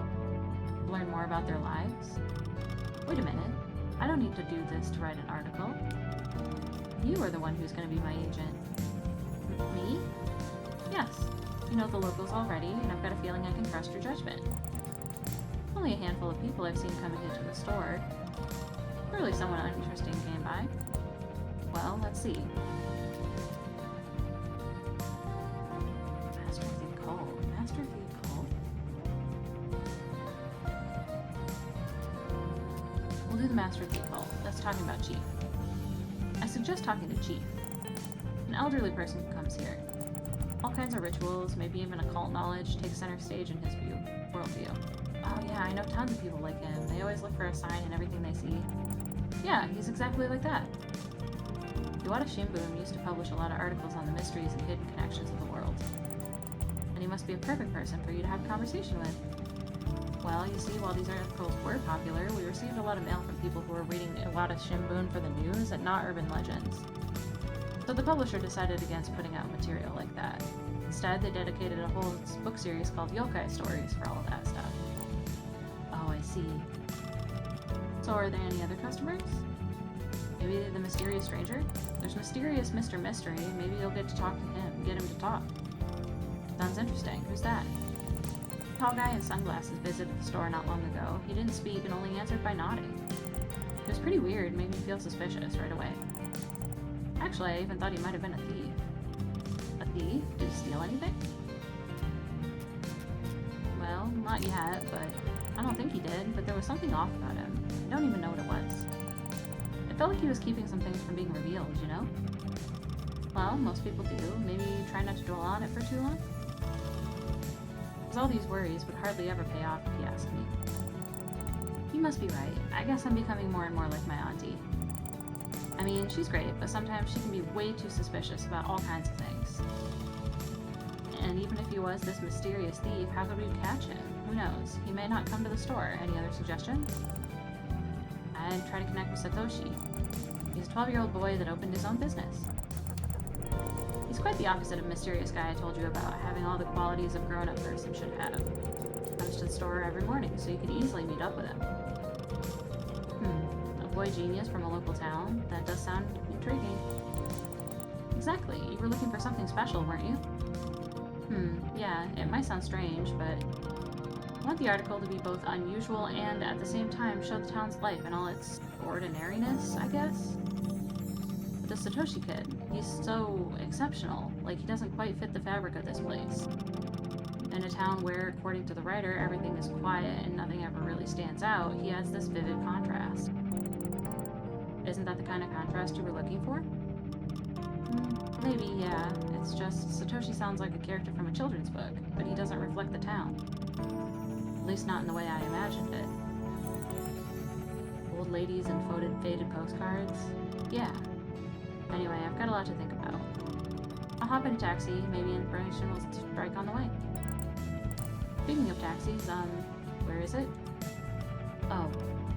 learn more about their lives. Wait a minute, I don't need to do this to write an article. You are the one who's going to be my agent. Me? Yes. You know the locals already, and I've got a feeling I can trust your judgment. Only a handful of people I've seen coming into the store. Surely someone interesting came by. Well, let's see. Master Thief Cole. Master Thief Cole? We'll do the Master Thief Cole. That's talking about Chief. I suggest talking to Chief. An elderly person who comes here. All kinds of rituals, maybe even occult knowledge, take center stage in his worldview. Oh yeah, I know tons of people like him. They always look for a sign in everything they see. Yeah, he's exactly like that. Iwata Shimbun used to publish a lot of articles on the mysteries and hidden connections of the world. And he must be a perfect person for you to have a conversation with. Well, you see, while these articles were popular, we received a lot of mail from people who were reading Iwata Shimbun for the news and not urban legends. So the publisher decided against putting out material like that. Instead, they dedicated a whole book series called Yokai Stories for all of that stuff. Oh, I see. So are there any other customers? Maybe the mysterious stranger? There's mysterious Mr. Mystery. Maybe you'll get to talk to him, get him to talk. Sounds interesting. Who's that? A tall guy in sunglasses visited the store not long ago. He didn't speak and only answered by nodding. It was pretty weird, made me feel suspicious right away. Actually, I even thought he might have been a thief. A thief? Did he steal anything? Well, not yet, but I don't think he did, but there was something off about him. I don't even know what it was. It felt like he was keeping some things from being revealed, you know? Well, most people do. Maybe try not to dwell on it for too long? Because all these worries would hardly ever pay off if you ask me. You must be right. I guess I'm becoming more and more like my auntie. I mean, she's great, but sometimes she can be way too suspicious about all kinds of things. And even if he was this mysterious thief, how could we catch him? Who knows? He may not come to the store. Any other suggestions? I'd try to connect with Satoshi. He's a 12-year-old boy that opened his own business. He's quite the opposite of the mysterious guy I told you about, having all the qualities a grown-up person should have. Comes to the store every morning, so you could easily meet up with him. A boy genius from a local town? That does sound intriguing. Exactly. You were looking for something special, weren't you? Yeah, it might sound strange, but I want the article to be both unusual and, at the same time, show the town's life in all its ordinariness, I guess? But the Satoshi kid, he's so exceptional, like he doesn't quite fit the fabric of this place. In a town where, according to the writer, everything is quiet and nothing ever really stands out, he adds this vivid contrast. Isn't that the kind of contrast you were looking for? Maybe, yeah. It's just Satoshi sounds like a character from a children's book, but he doesn't reflect the town. At least not in the way I imagined it. Old ladies and faded postcards? Yeah. Anyway, I've got a lot to think about. I'll hop in a taxi, maybe inspiration will strike on the way. Speaking of taxis, where is it? Oh,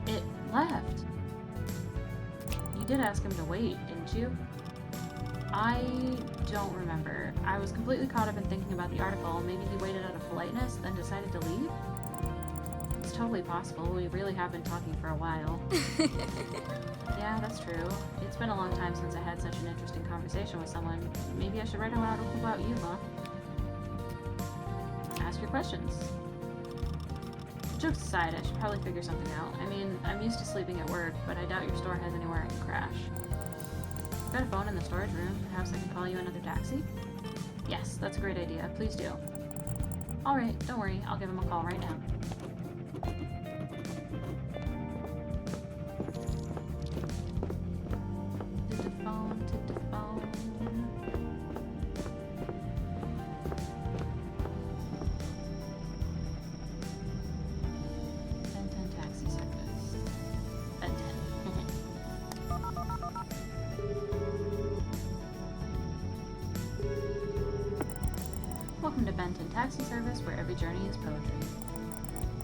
it left! You did ask him to wait, didn't you? I don't remember. I was completely caught up in thinking about the article. Maybe he waited out of politeness, then decided to leave? It's totally possible. We really have been talking for a while. Yeah, that's true. It's been a long time since I had such an interesting conversation with someone. Maybe I should write an article about you, huh? Ask your questions. Jokes aside, I should probably figure something out. I mean, I'm used to sleeping at work, but I doubt your store has anywhere I can crash. Got a phone in the storage room. Perhaps I can call you another taxi? Yes, that's a great idea. Please do. Alright, don't worry. I'll give him a call right now. To the phone. Benton Taxi Service. Benton. Welcome to Benton Taxi Service, where every journey is poetry.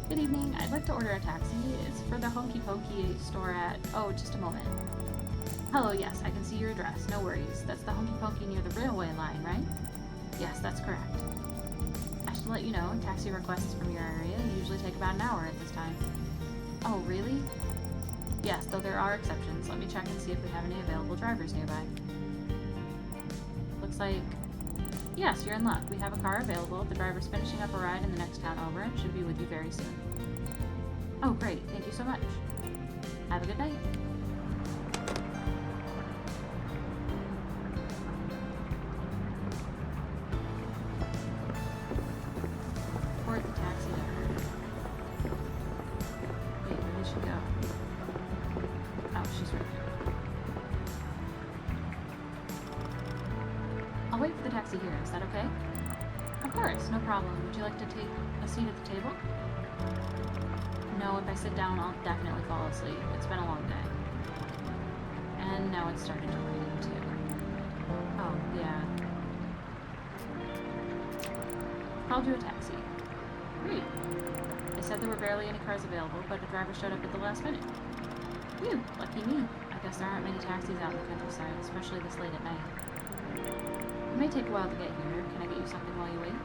Good evening. I'd like to order a taxi. It's for the Honky Pokey store at... Oh, just a moment. Hello, yes, I can see your address. No worries. That's the Honky Pokey near the railway line, right? Yes, that's correct. I should let you know, taxi requests from your area usually take about an hour at this time. Oh, really? Yes, though there are exceptions. Let me check and see if we have any available drivers nearby. Looks like... Yes, you're in luck. We have a car available. The driver's finishing up a ride in the next town over and should be with you very soon. Oh, great. Thank you so much. Have a good night. Report the taxi to her. Wait, where did she go? Oh, she's right there. I'll wait for the taxi here. Is that okay? Of course, no problem. Would you like to take a seat at the table? No, if I sit down, I'll definitely fall asleep. It's been a long day. And now it's starting to rain, too. Oh, yeah. Called you a taxi. Great. They said there were barely any cars available, but a driver showed up at the last minute. Phew, lucky me. I guess there aren't many taxis out in the countryside, especially this late at night. It may take a while to get here. Can I get you something while you wait?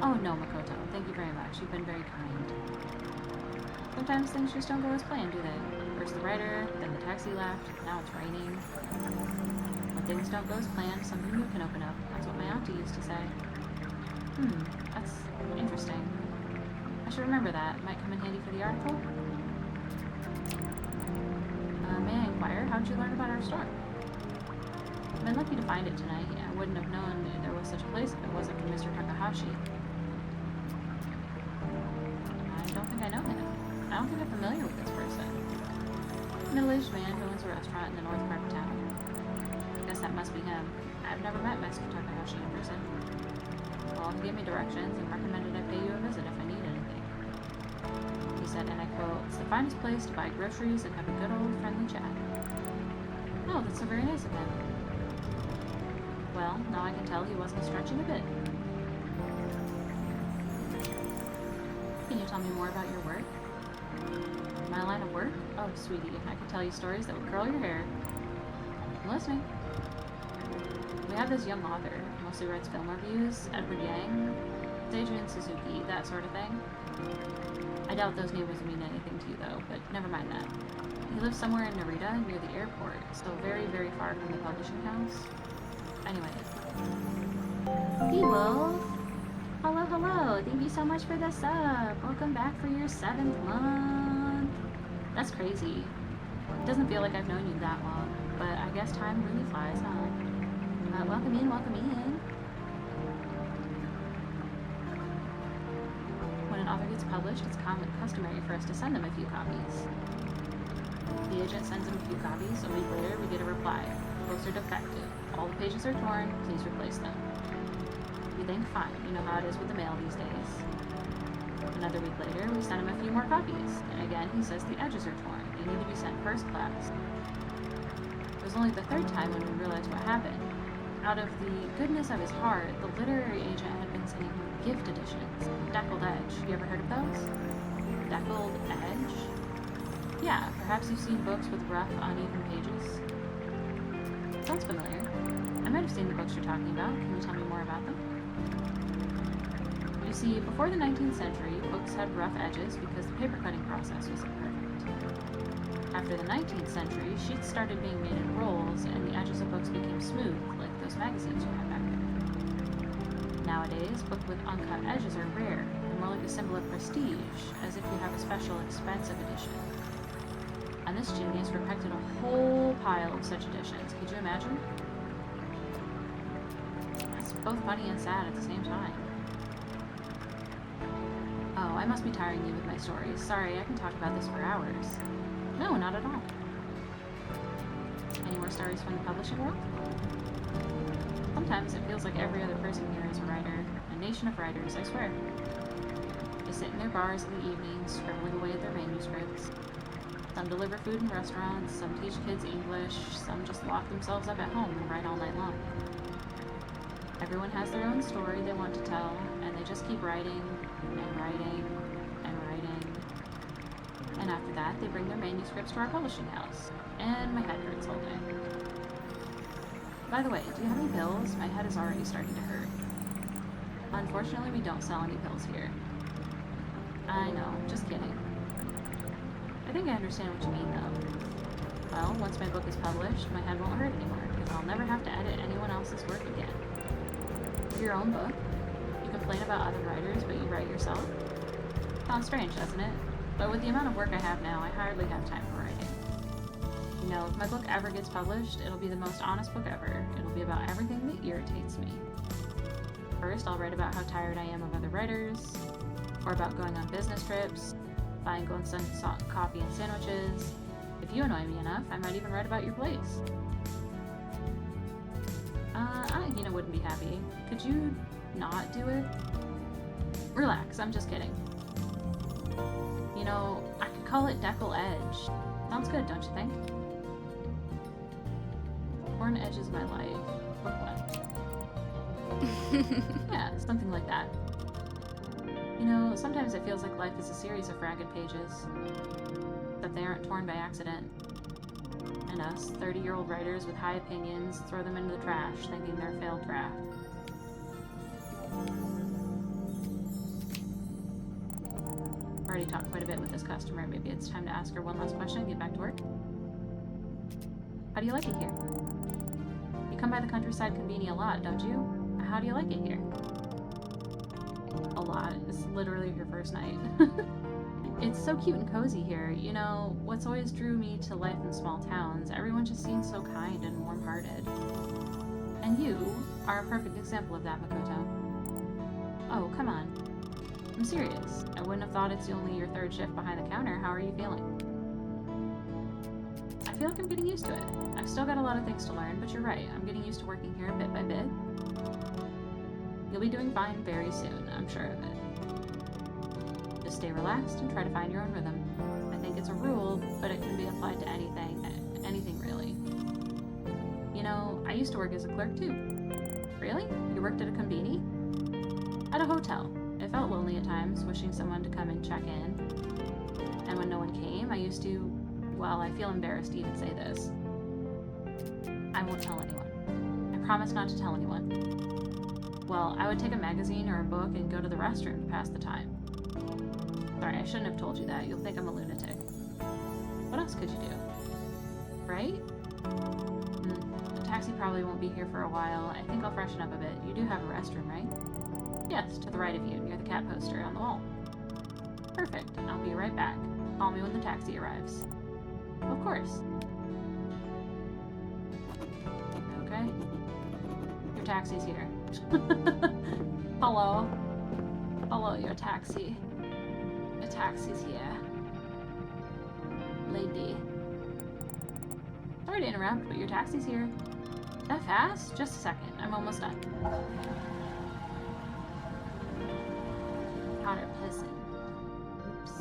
Oh no, Makoto. Thank you very much. You've been very kind. Sometimes things just don't go as planned, do they? First the writer, then the taxi left, now it's raining. When things don't go as planned, something new can open up. That's what my auntie used to say. That's interesting. I should remember that. It might come in handy for the article. May I inquire, how did you learn about our store? I've been lucky to find it tonight. I wouldn't have known there was such a place if it wasn't for Mr. Takahashi. I don't think I know him. I don't think I'm familiar with this person. Middle-aged man who owns a restaurant in the north part of town. I guess that must be him. I've never met Mr. Takahashi in person. Well, he gave me directions and recommended I pay you a visit if I need anything. He said, and I quote, "It's the finest place to buy groceries and have a good old friendly chat." Oh, that's so very nice of him. Well, now I can tell he wasn't stretching a bit. Can you tell me more about your work? My line of work? Oh, sweetie, I could tell you stories that would curl your hair. I'm listening. We have this young author, mostly writes film reviews, Edward Yang, Adrian Suzuki, that sort of thing. I doubt those names mean anything to you, though, but never mind that. He lives somewhere in Narita, near the airport, so very, very far from the publishing house. Anyway. Wolf! Hello, hello! Thank you so much for the sub! Welcome back for your 7th month! That's crazy. It doesn't feel like I've known you that long, but I guess time really flies, huh? Welcome in, welcome in! When an author gets published, it's customary for us to send them a few copies. The agent sends him a few copies. A week later, we get a reply. Poster defective. All the pages are torn. Please replace them. We think, fine. You know how it is with the mail these days. Another week later, we sent him a few more copies. And again, he says the edges are torn. They need to be sent first class. It was only the third time when we realized what happened. Out of the goodness of his heart, the literary agent had been sending him gift editions. Deckled Edge. You ever heard of those? Deckled Edge? Yeah, perhaps you've seen books with rough, uneven pages. Sounds familiar. I might have seen the books you're talking about. Can you tell me more about them? You see, before the 19th century, books had rough edges because the paper cutting process wasn't perfect. After the 19th century, sheets started being made in rolls, and the edges of books became smooth, like those magazines you had back then. Nowadays, books with uncut edges are rare, and more like a symbol of prestige, as if you have a special expensive edition. And this genius perfected a whole pile of such editions. Could you imagine? It's both funny and sad at the same time. Oh, I must be tiring you with my stories. Sorry, I can talk about this for hours. No, not at all. Any more stories from the publishing world? Sometimes it feels like every other person here is a writer. A nation of writers, I swear. They sit in their bars in the evenings, scribbling away at their manuscripts. Some deliver food in restaurants, some teach kids English, some just lock themselves up at home and write all night long. Everyone has their own story they want to tell, and they just keep writing, and writing, and writing. And after that, they bring their manuscripts to our publishing house. And my head hurts all day. By the way, do you have any pills? My head is already starting to hurt. Unfortunately, we don't sell any pills here. I know, just kidding. I think I understand what you mean, though. Well, once my book is published, my head won't hurt anymore, because I'll never have to edit anyone else's work again. Your own book? You complain about other writers, but you write yourself? Sounds strange, doesn't it? But with the amount of work I have now, I hardly have time for writing. You know, if my book ever gets published, it'll be the most honest book ever. It'll be about everything that irritates me. First, I'll write about how tired I am of other writers, or about going on business trips, buying golden sun coffee and sandwiches. If you annoy me enough, I might even write about your place. Hina wouldn't be happy. Could you not do it? Relax, I'm just kidding. You know, I could call it Deckle Edge. Sounds good, don't you think? Torn edges of my life. Book what? Yeah, something like that. You know, sometimes it feels like life is a series of ragged pages. That they aren't torn by accident. And us, 30-year-old writers with high opinions, throw them into the trash, thinking they're a failed draft. Already talked quite a bit with this customer. Maybe it's time to ask her one last question and get back to work. How do you like it here? You come by the countryside konbini a lot, don't you? How do you like it here? A lot. It's literally your first night. It's so cute and cozy here. You know, what's always drew me to life in small towns, everyone just seems so kind and warm-hearted. And you are a perfect example of that, Makoto. Oh, come on. I'm serious. I wouldn't have thought it's only your third shift behind the counter. How are you feeling? I feel like I'm getting used to it. I've still got a lot of things to learn, but you're right. I'm getting used to working here bit by bit. You'll be doing fine very soon, I'm sure of it. Just stay relaxed and try to find your own rhythm. I think it's a rule, but it can be applied to anything really. You know, I used to work as a clerk too. Really? You worked at a konbini? At a hotel. It felt lonely at times, wishing someone to come and check in. And when no one came, I used to, well, I feel embarrassed to even say this. I won't tell anyone. I promise not to tell anyone. Well, I would take a magazine or a book and go to the restroom to pass the time. Sorry, I shouldn't have told you that. You'll think I'm a lunatic. What else could you do? Right? The taxi probably won't be here for a while. I think I'll freshen up a bit. You do have a restroom, right? Yes, to the right of you, near the cat poster on the wall. Perfect. I'll be right back. Call me when the taxi arrives. Of course. Okay. Your taxi's here. Hello. Hello, your taxi. Your taxi's here. Lady. Sorry to interrupt, but your taxi's here. That fast? Just a second. I'm almost done. Powder pissing. Oops.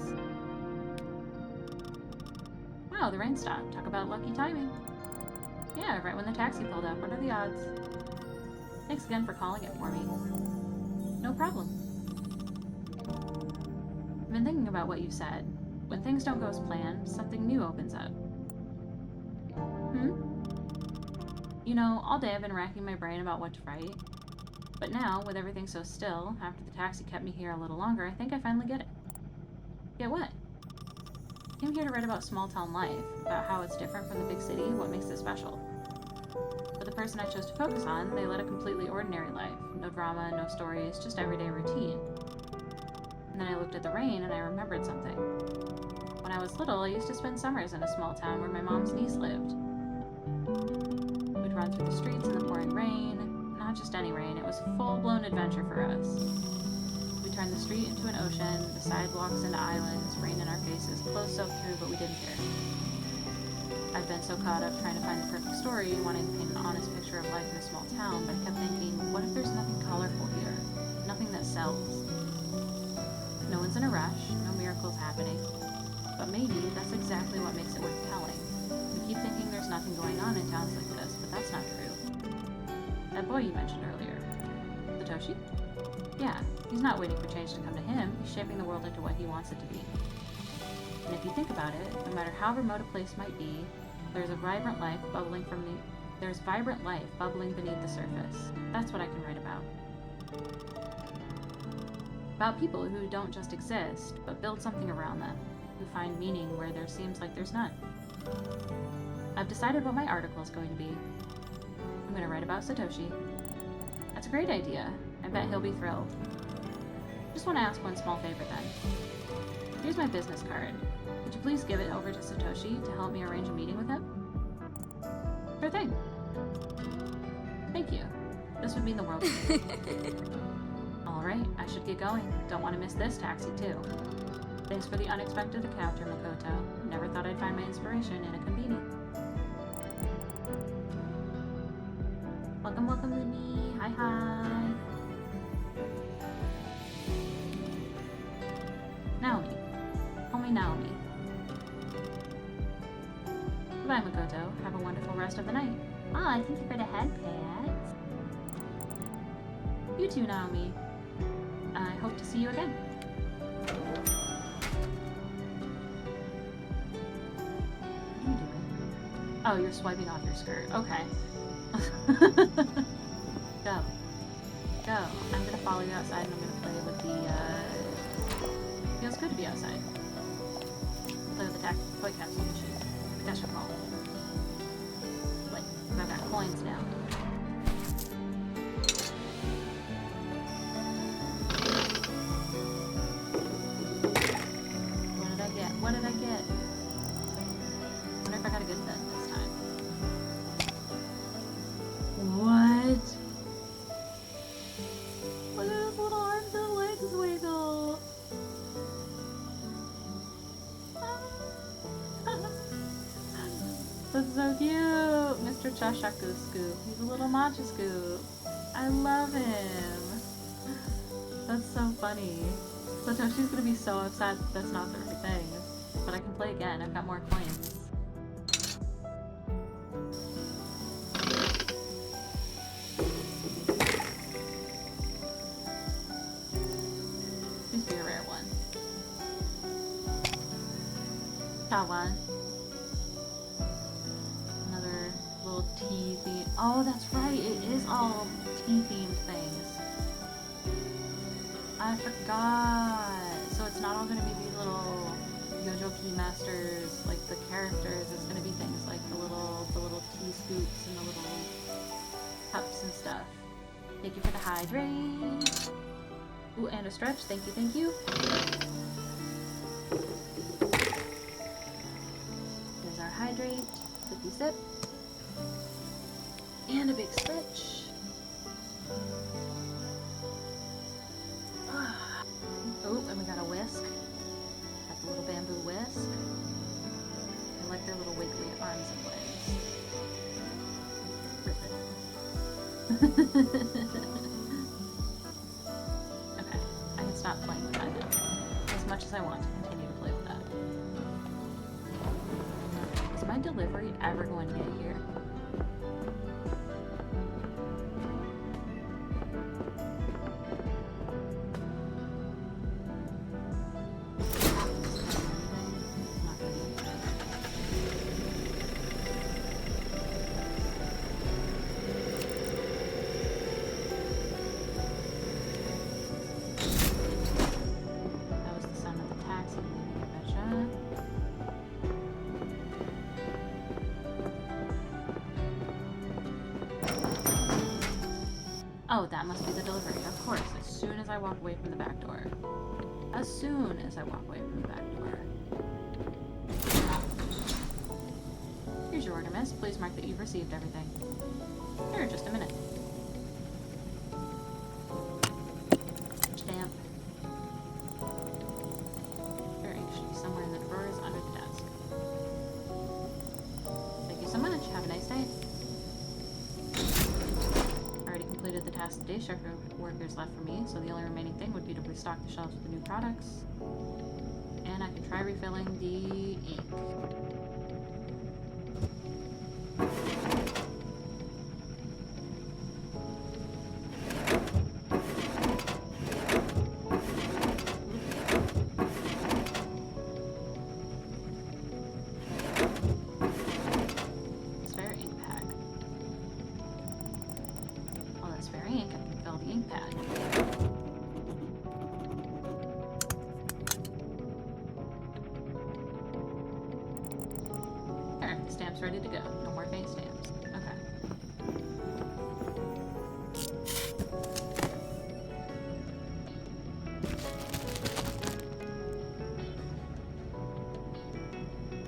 Wow, the rain stopped. Talk about lucky timing. Yeah, right when the taxi pulled up. What are the odds? Thanks again for calling it for me. No problem. I've been thinking about what you said. When things don't go as planned, something new opens up. You know, all day I've been racking my brain about what to write. But now, with everything so still, after the taxi kept me here a little longer, I think I finally get it. Get what? I came here to write about small-town life, about how it's different from the big city, what makes it special. But the person I chose to focus on, they led a completely ordinary life. No drama, no stories, just everyday routine. And then I looked at the rain and I remembered something. When I was little, I used to spend summers in a small town where my mom's niece lived. We'd run through the streets in the pouring rain. Not just any rain, it was a full-blown adventure for us. We turned the street into an ocean, the sidewalks into islands, rain in our faces, clothes soaked through, but we didn't care. I've been so caught up trying to find the perfect story, wanting to paint an honest picture of life in a small town, but I kept thinking, what if there's nothing colorful here? Nothing that sells. No one's in a rush, no miracles happening. But maybe that's exactly what makes it worth telling. We keep thinking there's nothing going on in towns like this, but that's not true. That boy you mentioned earlier. Satoshi? Yeah, he's not waiting for change to come to him, he's shaping the world into what he wants it to be. And if you think about it, no matter how remote a place might be, there's vibrant life bubbling beneath the surface. That's what I can write about. About people who don't just exist, but build something around them, who find meaning where there seems like there's none. I've decided what my article is going to be. I'm going to write about Satoshi. That's a great idea. I bet he'll be thrilled. Just want to ask one small favor then. Here's my business card. Would you please give it over to Satoshi to help me arrange a meeting with him? Sure thing. Thank you. This would mean the world to me. Alright, I should get going. Don't want to miss this taxi too. Thanks for the unexpected encounter, Makoto. Never thought I'd find my inspiration in a konbini. Welcome, welcome, Lumi. Hi, hi. Naomi. Call me Naomi. Goodbye, Makoto. Have a wonderful rest of the night. Ah, thank you for the head pats. You too, Naomi. I hope to see you again. What are you doing? Oh, you're swiping off your skirt. Okay. Go. Go. I'm gonna follow you outside and I'm gonna play with the, feels good to be outside. Play with the toy capsule machine. That's your call. Wait, I've got coins now. What did I get? I wonder if I got a good bet this time. What? Look at his little arms and legs wiggle. That's so cute. Mr. Chashaku Scoop. He's a little matcha scoop. I love him. That's so funny. Satoshi's gonna be so upset that that's not the right thing. But I can play again. I've got more coins. Please be a rare one. Kawa. Another little tea theme. Oh, that's right. It is all tea themed things. I forgot. So it's not all gonna be these little Yojo Key Masters, like the characters. It's gonna be things like the little tea scoops and the little cups and stuff. Thank you for the hydrate. Ooh, and a stretch. Thank you, thank you. There's our hydrate. Sippy sip. And a big stretch. Oh, and we got a whisk. A little bamboo whisk. I like their little wiggly arms and legs. Perfect. Okay, I can stop playing with that now. As much as I want to continue to play with that. Is my delivery ever going to get here? Oh, that must be the delivery. Of course, as soon as I walk away from the back door. As soon as I walk away from the back door. Here's your order, miss. Please mark that you've received everything. Here, just a minute. Stamp. There should be somewhere in the drawers under the desk. Thank you so much. Have a nice day. Completed the task the day shift workers left for me, so the only remaining thing would be to restock the shelves with the new products. And I can try refilling the ink. Stamps ready to go. No more faint stamps. Okay.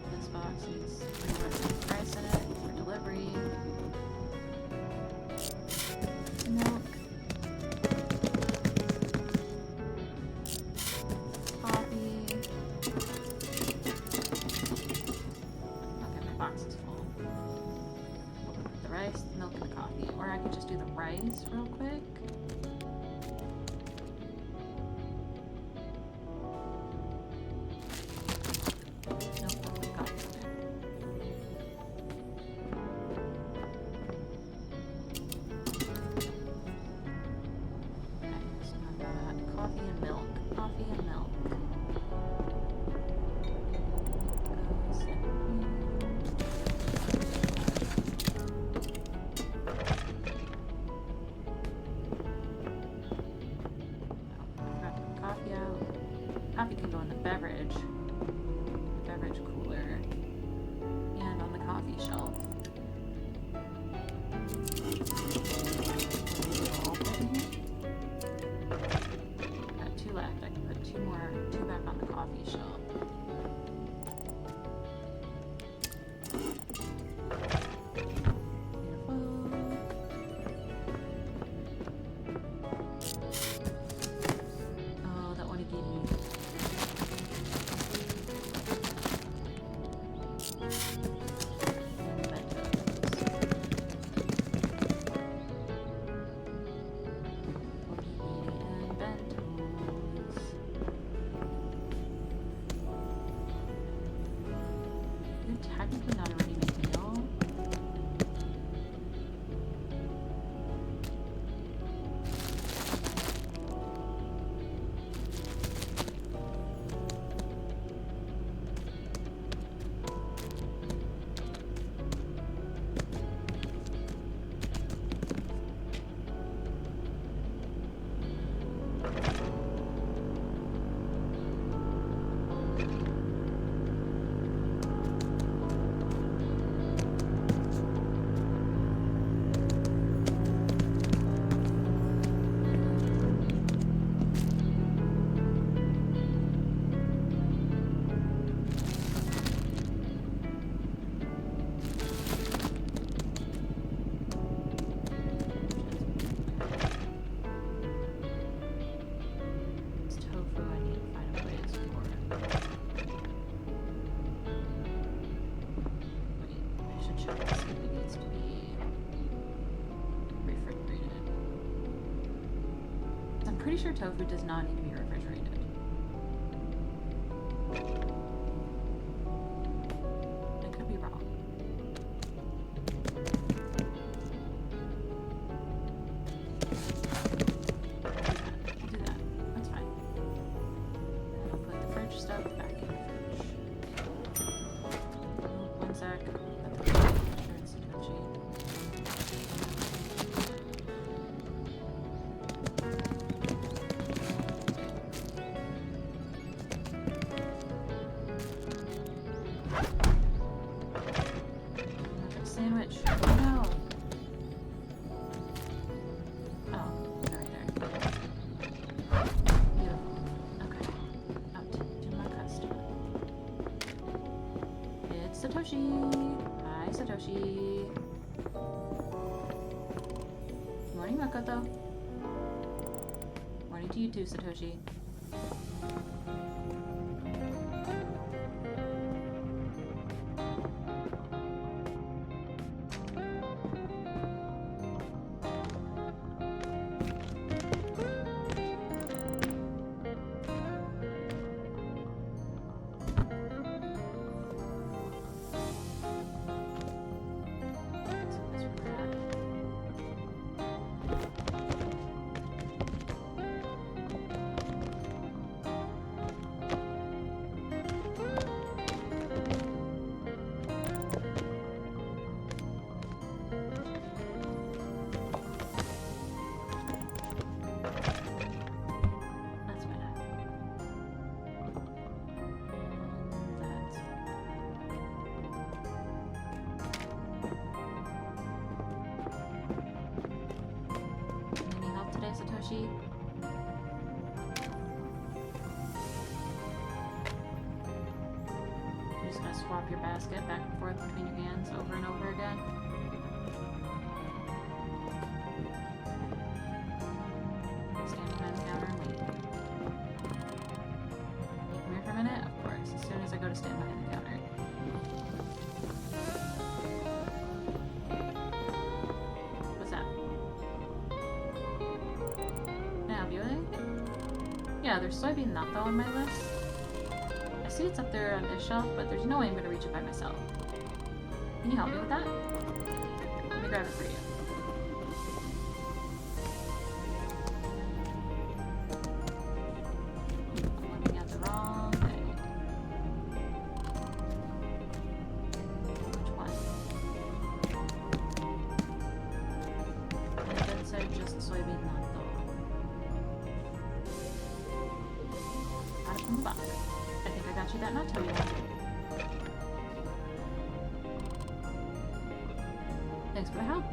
This box needs the price in it for delivery. Milk. Coffee. Box is full. We'll put the rice, the milk, and the coffee. Or I could just do the rice real quick. Nope, we'll put coffee in there. Okay, so I've got coffee and milk. Coffee and milk. Coffee can go in the beverage cooler, and on the coffee shelf. Got 2 left. I can put 2 back on the coffee shelf. pretty sure tofu does not need to be refrigerated. I could be wrong. I'll do that. That's fine. And I'll put the fridge stuff back in the fridge. One sec. Put the sure it's Satoshi. Sandwich. Oh no. Oh, right there. Beautiful. Okay. Out to my customer. It's Satoshi. Hi, Satoshi. Morning, Makoto. Morning to you too, Satoshi. Satoshi. You're just gonna swap your basket back and forth between your hands over and over again. Stand behind the counter and wait. Come here for a minute? Of course, as soon as I go to stand behind the counter. What's that? Yeah, there's soybean natto on my list. I see it's up there on this shelf, but there's no way I'm going to reach it by myself. Can you help me with that? Let me grab it for you. I'm looking at the wrong thing. Which one? And it said just soybean natto. From the box. I think I got you that natto you wanted. Thanks for the help.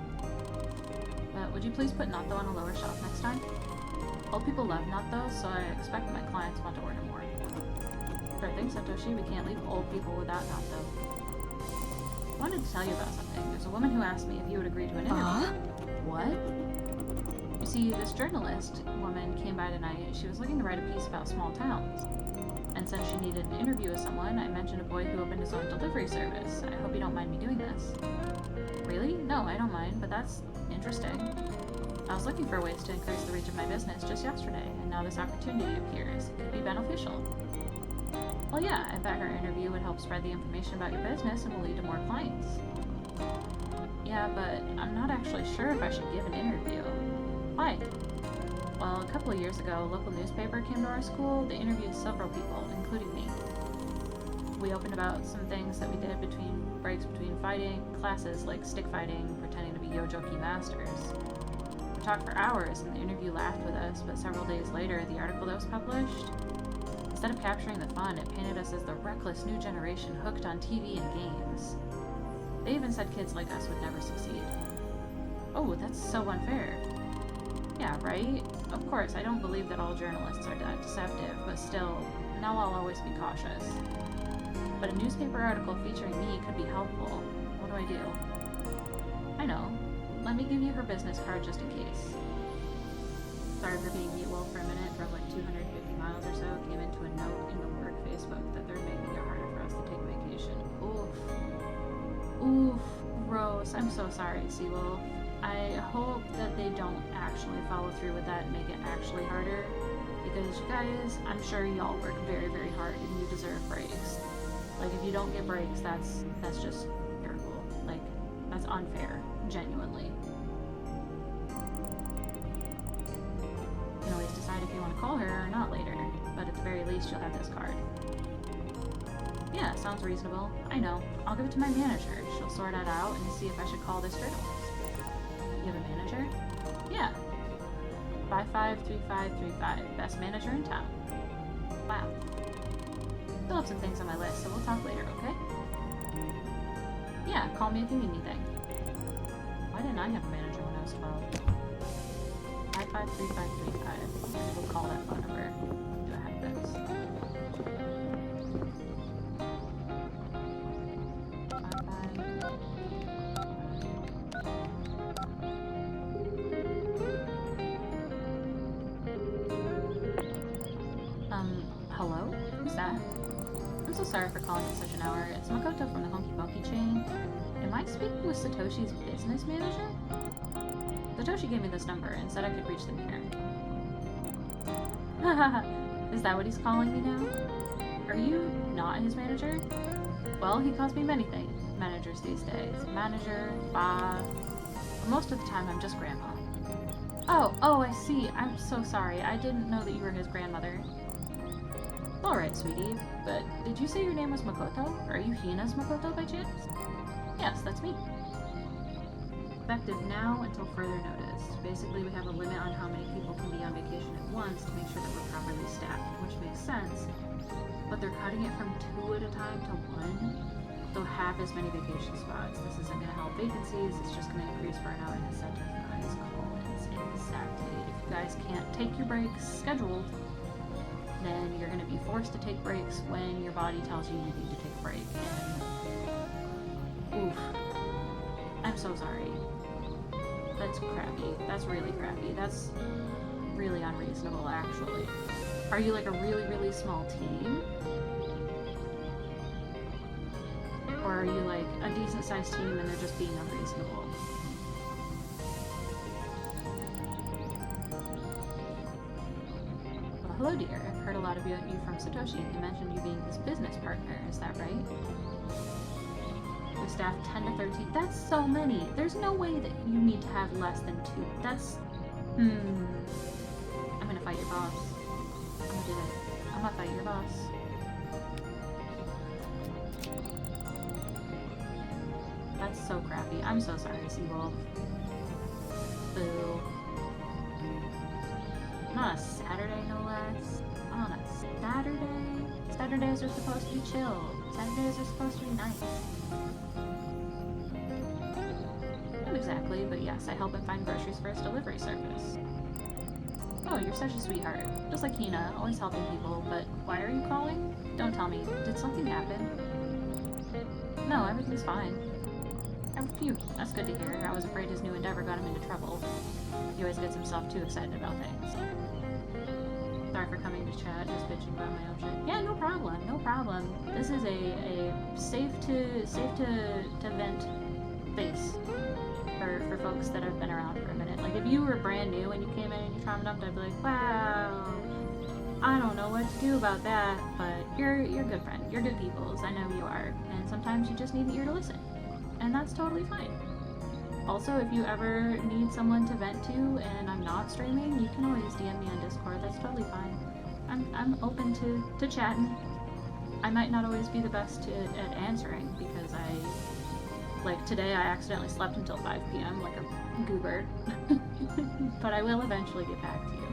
But would you please put natto on a lower shelf next time? Old people love natto, so I expect my clients want to order more. Sure thing, Satoshi. We can't leave old people without natto. I wanted to tell you about something. There's a woman who asked me if you would agree to an interview. What? You see, this journalist woman came by tonight. She was looking to write a piece about small towns. And since she needed an interview with someone, I mentioned a boy who opened his own delivery service. I hope you don't mind me doing this. Really? No, I don't mind, but that's interesting. I was looking for ways to increase the reach of my business just yesterday, and now this opportunity appears. It could be beneficial. Well, yeah, I bet her interview would help spread the information about your business and will lead to more clients. Yeah, but I'm not actually sure if I should give an interview. Why? Well, a couple of years ago, a local newspaper came to our school. They interviewed several people, including me. We opened about some things that we did between breaks between fighting, classes like stick fighting, pretending to be Yojoki masters. We talked for hours, and the interview laughed with us, but several days later, the article that was published, instead of capturing the fun, it painted us as the reckless new generation hooked on TV and games. They even said kids like us would never succeed. Oh, that's so unfair. Yeah, right? Of course, I don't believe that all journalists are that deceptive, but still, now I'll always be cautious. But a newspaper article featuring me could be helpful. What do I do? I know. Let me give you her business card just in case. Sorry for being mute wolf for a minute. Drove like 250 miles or so. Came into a note in the work Facebook that they're making it harder for us to take vacation. Oof. Oof. gross. I'm so sorry, Seawolf. I hope that they don't actually follow through with that and make it actually harder. Because you guys, I'm sure y'all work very, very hard and you deserve breaks. Like, if you don't get breaks, that's just terrible. Like, that's unfair. Genuinely. You can always decide if you want to call her or not later. But at the very least, you'll have this card. Yeah, sounds reasonable. I know. I'll give it to my manager. She'll sort that out and see if I should call this journalist. You have a manager? Yeah. 553535. Best manager in town. Wow. Still have some things on my list, so we'll talk later, okay? Yeah, call me if you need anything. Why didn't I have a manager when I was 12? 553535. Maybe we'll call that phone number. Do I have this? Hello? Who's that? I'm so sorry for calling at such an hour. It's Makoto from the Honky Ponky chain. Am I speaking with Satoshi's business manager? Satoshi gave me this number and said I could reach them here. Hahaha, is that what he's calling me now? Are you not his manager? Well, he calls me many things. Managers these days. Manager, Bob. Most of the time I'm just grandma. Oh, I see. I'm so sorry. I didn't know that you were his grandmother. Alright, sweetie, but did you say your name was Makoto? Are you Hina's Makoto by chance? Yes, that's me. Effective now until further notice. Basically, we have a limit on how many people can be on vacation at once to make sure that we're properly staffed, which makes sense, but they're cutting it from 2 at a time to 1, so half as many vacation spots. This isn't going to help vacancies, it's just going to increase burnout and incentivize call-ins. Exactly. If you guys can't take your breaks scheduled, then you're going to be forced to take breaks when your body tells you you need to take a break. And oof. I'm so sorry. That's crappy. That's really crappy. That's really unreasonable, actually. Are you like a really, really small team? Or are you like a decent sized team and they're just being unreasonable? Well, hello dear. I've heard a lot about you from Satoshi. He mentioned you being his business partner. Is that right? We staff 10 to 13. That's so many. There's no way that you need to have less than 2. That's... I'm gonna fight your boss. I'm gonna do it. I'm gonna fight your boss. That's so crappy. I'm so sorry, Seawolf. Boo. Not a Saturday, no less. On a Saturday? Saturdays are supposed to be chill. Saturdays are supposed to be nice. Not exactly, but yes, I help him find groceries for his delivery service. Oh, you're such a sweetheart. Just like Hina, always helping people, but why are you calling? Don't tell me. Did something happen? No, everything's fine. Phew, that's good to hear. I was afraid his new endeavor got him into trouble. He always gets himself too excited about things. Sorry for coming to chat, just bitching about my own shit. Yeah, no problem, no problem. This is a safe to vent space for folks that have been around for a minute. Like if you were brand new and you came in and you trauma dumped, I'd be like, wow, I don't know what to do about that, but you're a good friend. You're good peoples. I know you are. And sometimes you just need an ear to listen. And that's totally fine. Also, if you ever need someone to vent to and I'm not streaming, you can always DM me on Discord. That's totally fine. I'm open to chatting. I might not always be the best at answering because like today I accidentally slept until 5 p.m. like a goober. But I will eventually get back to you.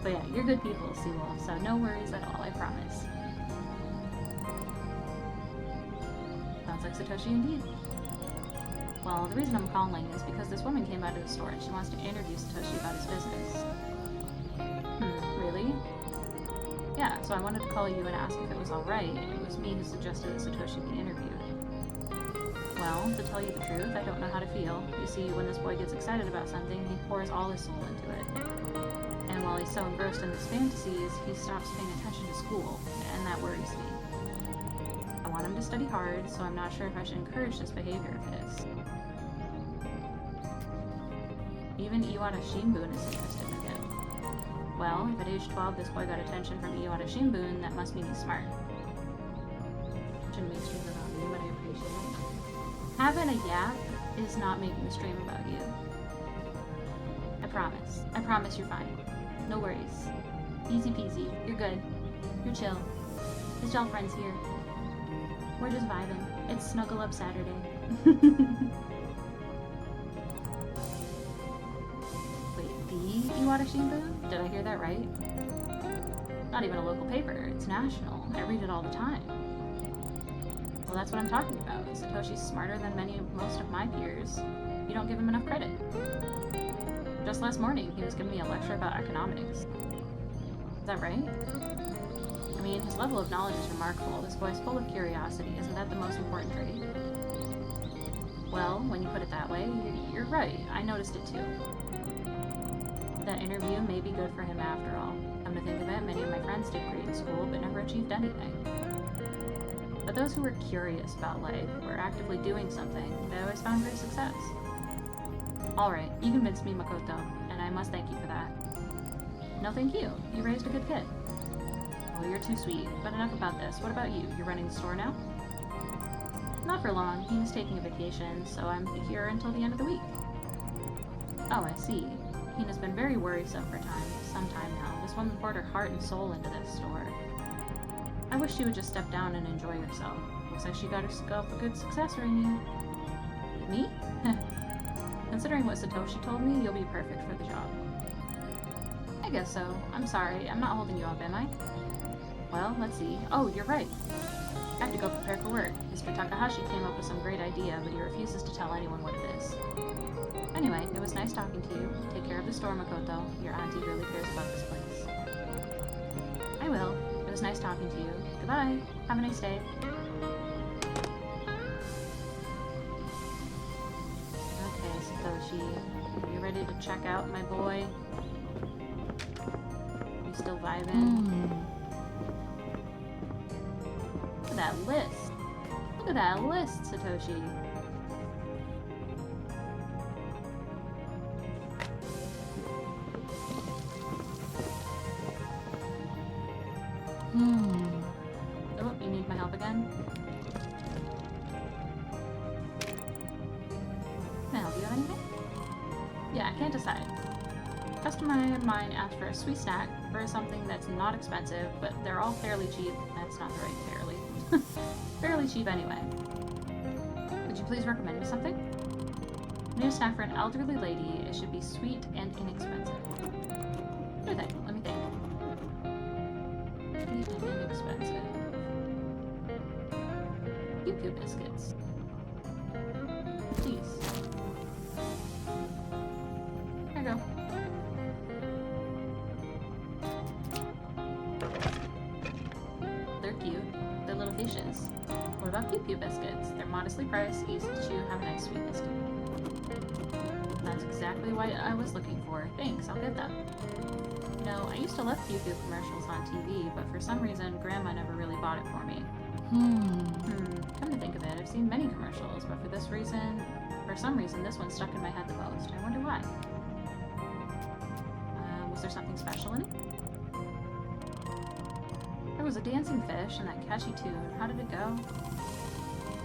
But yeah, you're good people, Seawolf, so no worries at all, I promise. Sounds like Satoshi indeed. Well, the reason I'm calling is because this woman came out of the store and she wants to interview Satoshi about his business. Really? Yeah, so I wanted to call you and ask if it was alright. It was me who suggested that Satoshi be interviewed. Well, to tell you the truth, I don't know how to feel. You see, when this boy gets excited about something, he pours all his soul into it. And while he's so engrossed in his fantasies, he stops paying attention to school, and that worries me. I want him to study hard, so I'm not sure if I should encourage this behavior of his. Even Iwata Shinbun is interested in him. Well, if at age 12 this boy got attention from Iwata Shinbun, that must mean he's smart. Shouldn't make streams about me, but I appreciate it. Having a yap is not making a stream about you. I promise. I promise you're fine. No worries. Easy peasy. You're good. You're chill. His y'all friends here. We're just vibing. It's Snuggle Up Saturday. Wait, the Iwata Shinbun? Did I hear that right? Not even a local paper. It's national. I read it all the time. Well, that's what I'm talking about. Satoshi's smarter than most of my peers. You don't give him enough credit. Just last morning, he was giving me a lecture about economics. Is that right? I mean, his level of knowledge is remarkable. This boy's full of curiosity. Isn't that the most important trait? Well, when you put it that way, you're right. I noticed it too. That interview may be good for him after all. Come to think of it, many of my friends did great in school, but never achieved anything. But those who were curious about life, were actively doing something, they always found great success. Alright, you convinced me, Makoto, and I must thank you for that. No thank you. You raised a good kid. Oh, you're too sweet. But enough about this. What about you? You're running the store now? Not for long. He's taking a vacation, so I'm here until the end of the week. Oh, I see. Hina's been very worrisome for some time now. This woman poured her heart and soul into this store. I wish she would just step down and enjoy herself. Looks like she got herself a good successor in you. Me? Considering what Satoshi told me, you'll be perfect for the job. I guess so. I'm sorry. I'm not holding you up, am I? Well, let's see. Oh, you're right. I have to go prepare for work. Mr. Takahashi came up with some great idea, but he refuses to tell anyone what it is. Anyway, it was nice talking to you. Take care of the store, Makoto. Your auntie really cares about this place. I will. It was nice talking to you. Goodbye. Have a nice day. Okay, Satoshi. Are you ready to check out, my boy? You still vibing? Look at that list. Look at that list, Satoshi. Oh, you need my help again? Can I help you with anything? Yeah, I can't decide. Customer of mine asked for a sweet snack for something that's not expensive, but they're all fairly cheap. That's not the right fairly. Fairly cheap anyway. Would you please recommend me something? I need a snack for an elderly lady. It should be sweet and inexpensive. Sure thing. Let me think. Sweet and inexpensive. Pew biscuits. Please. There you go. They're cute. They're little fishes. What about pew biscuits? They're modestly priced, easy to chew, have a nice sweetness to them. That's exactly what I was looking for. Thanks, I'll get them. You know, I used to love pew commercials on TV, but for some reason, Grandma never really bought it for me. Come to think of it, I've seen many commercials, but for some reason, this one stuck in my head the most. I wonder why. Was there something special in it? There was a dancing fish and that catchy tune. How did it go?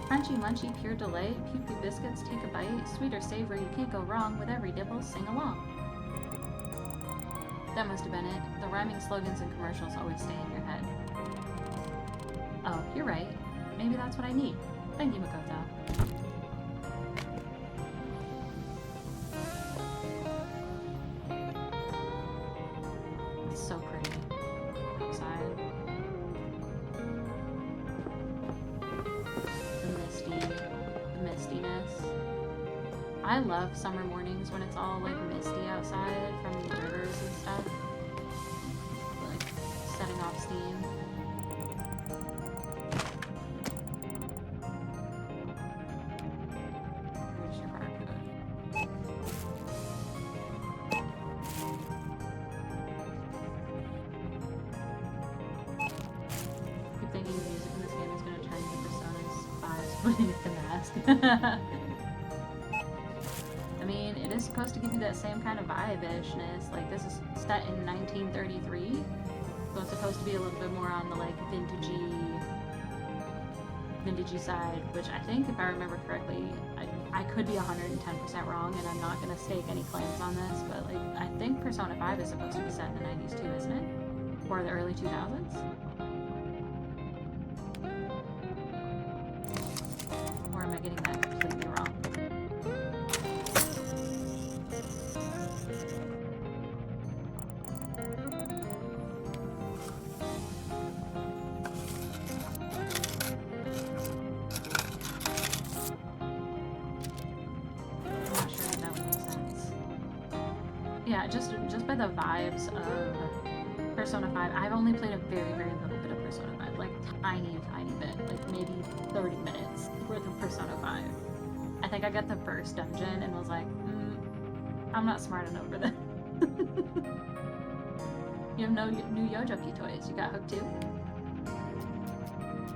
Crunchy, munchy, pure delight. Pew biscuits, take a bite. Sweet or savory, you can't go wrong. With every dibble, sing along. That must have been it. The rhyming slogans and commercials always stay in your head. Oh, you're right. Maybe that's what I need. Thank you, Makoto. It's so pretty outside. The mistiness. I love summer mornings when it's all like misty outside from the rivers and stuff. Like setting off steam. Here's your barcode. I keep thinking the music in this game is going to turn into Persona's 5 splitting the mask. I mean, it is supposed to give you that same kind of vibe-ishness. Like, this is set in 1933, so it's supposed to be a little bit more on the, like, vintagey side, which I think, if I remember correctly, I could be 110% wrong, and I'm not going to stake any claims on this, but, like, I think Persona 5 is supposed to be set in the 90s too, isn't it? Or the early 2000s? Or am I getting that completely wrong? Yeah, just by the vibes of Persona 5, I've only played a very, very little bit of Persona 5, like tiny bit, like maybe 30 minutes worth of Persona 5. I think I got the first dungeon and was like, I'm not smart enough for this. You have no new Yojoki toys. You got hooked too?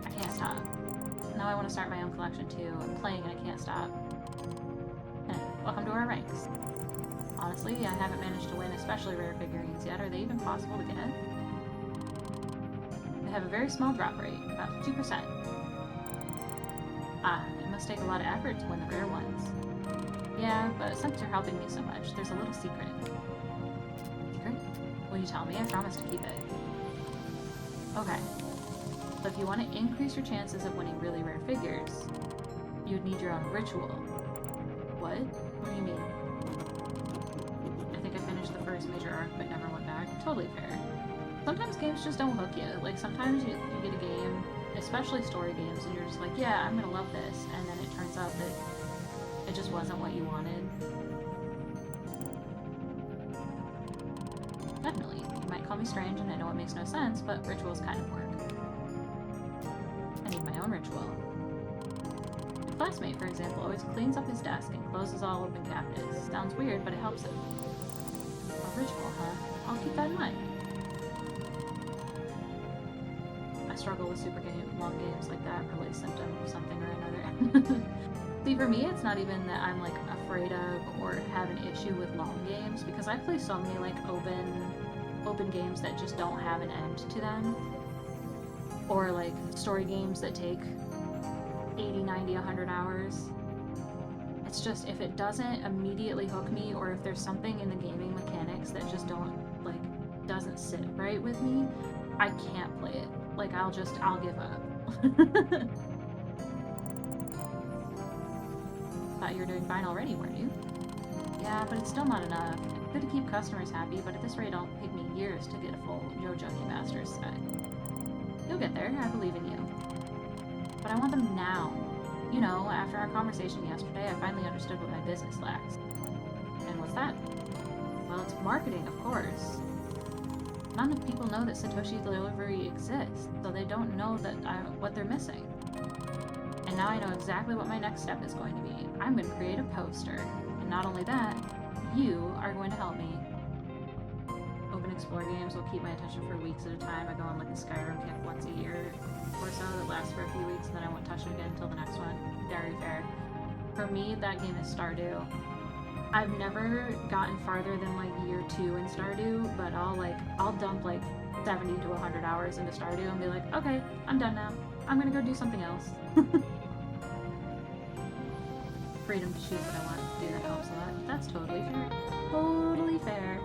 I can't stop. Now I want to start my own collection too. I'm playing and I can't stop. Welcome to our ranks. Honestly, I haven't managed to win especially rare figurines yet. Are they even possible to get? They have a very small drop rate, about 2%. Ah, it must take a lot of effort to win the rare ones. Yeah, but since you're helping me so much, there's a little secret. Secret? Will you tell me? I promise to keep it. Okay. So if you want to increase your chances of winning really rare figures, you'd need your own ritual. What? What do you mean? The first major arc but never went back. Totally fair. Sometimes games just don't hook you. Like, sometimes you get a game, especially story games, and you're just like, yeah, I'm gonna love this, and then it turns out that it just wasn't what you wanted. Definitely. You might call me strange, and I know it makes no sense, but rituals kind of work. I need my own ritual. My classmate, for example, always cleans up his desk and closes all open cabinets. Sounds weird, but it helps him. Ritual, huh? I'll keep that in mind. I struggle with long games like that, probably a symptom of something or another. See, for me, it's not even that I'm, like, afraid of or have an issue with long games, because I play so many, like, open games that just don't have an end to them. Or, like, story games that take 80, 90, 100 hours. It's just, if it doesn't immediately hook me, or if there's something in the gaming mechanics that just doesn't sit right with me, I can't play it. Like, I'll give up. Thought you were doing fine already, weren't you? Yeah, but it's still not enough. It's good to keep customers happy, but at this rate it'll take me years to get a full Yojoki Masters set. You'll get there, I believe in you. But I want them now. You know, after our conversation yesterday, I finally understood what my business lacks. And what's that? Well, it's marketing, of course. Not enough people know that Satoshi Delivery exists, so they don't know what they're missing. And now I know exactly what my next step is going to be. I'm going to create a poster. And not only that, you are going to help me. Open Explore games will keep my attention for weeks at a time. I go on like a Skyrim kick once a year or so that lasts for a few weeks, and then I won't touch it again until the next one. Very fair. For me, that game is Stardew. I've never gotten farther than like year 2 in Stardew, but I'll dump like 70 to 100 hours into Stardew and be like, okay, I'm done now. I'm gonna go do something else. Freedom to choose what I want to do, that helps a lot. That's totally fair. Totally fair.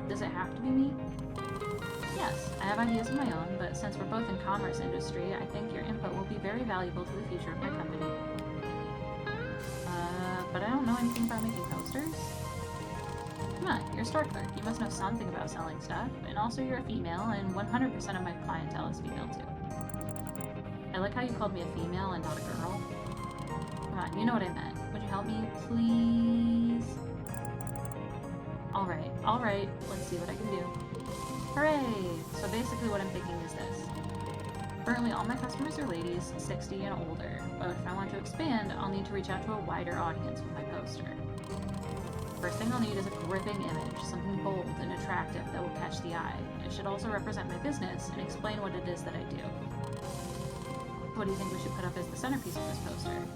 Does it have to be me? Yes, I have ideas of my own, but since we're both in commerce industry, I think your input will be very valuable to the future of my company. But I don't know anything about making posters. Come on, you're a store clerk. You must know something about selling stuff, and also you're a female, and 100% of my clientele is female too. I like how you called me a female and not a girl. Come on, you know what I meant. Would you help me, please? Alright, let's see what I can do. Hooray! So basically what I'm thinking is this. Currently all my customers are ladies, 60 and older, but if I want to expand, I'll need to reach out to a wider audience with my poster. First thing I'll need is a gripping image, something bold and attractive that will catch the eye. It should also represent my business and explain what it is that I do. What do you think we should put up as the centerpiece of this poster?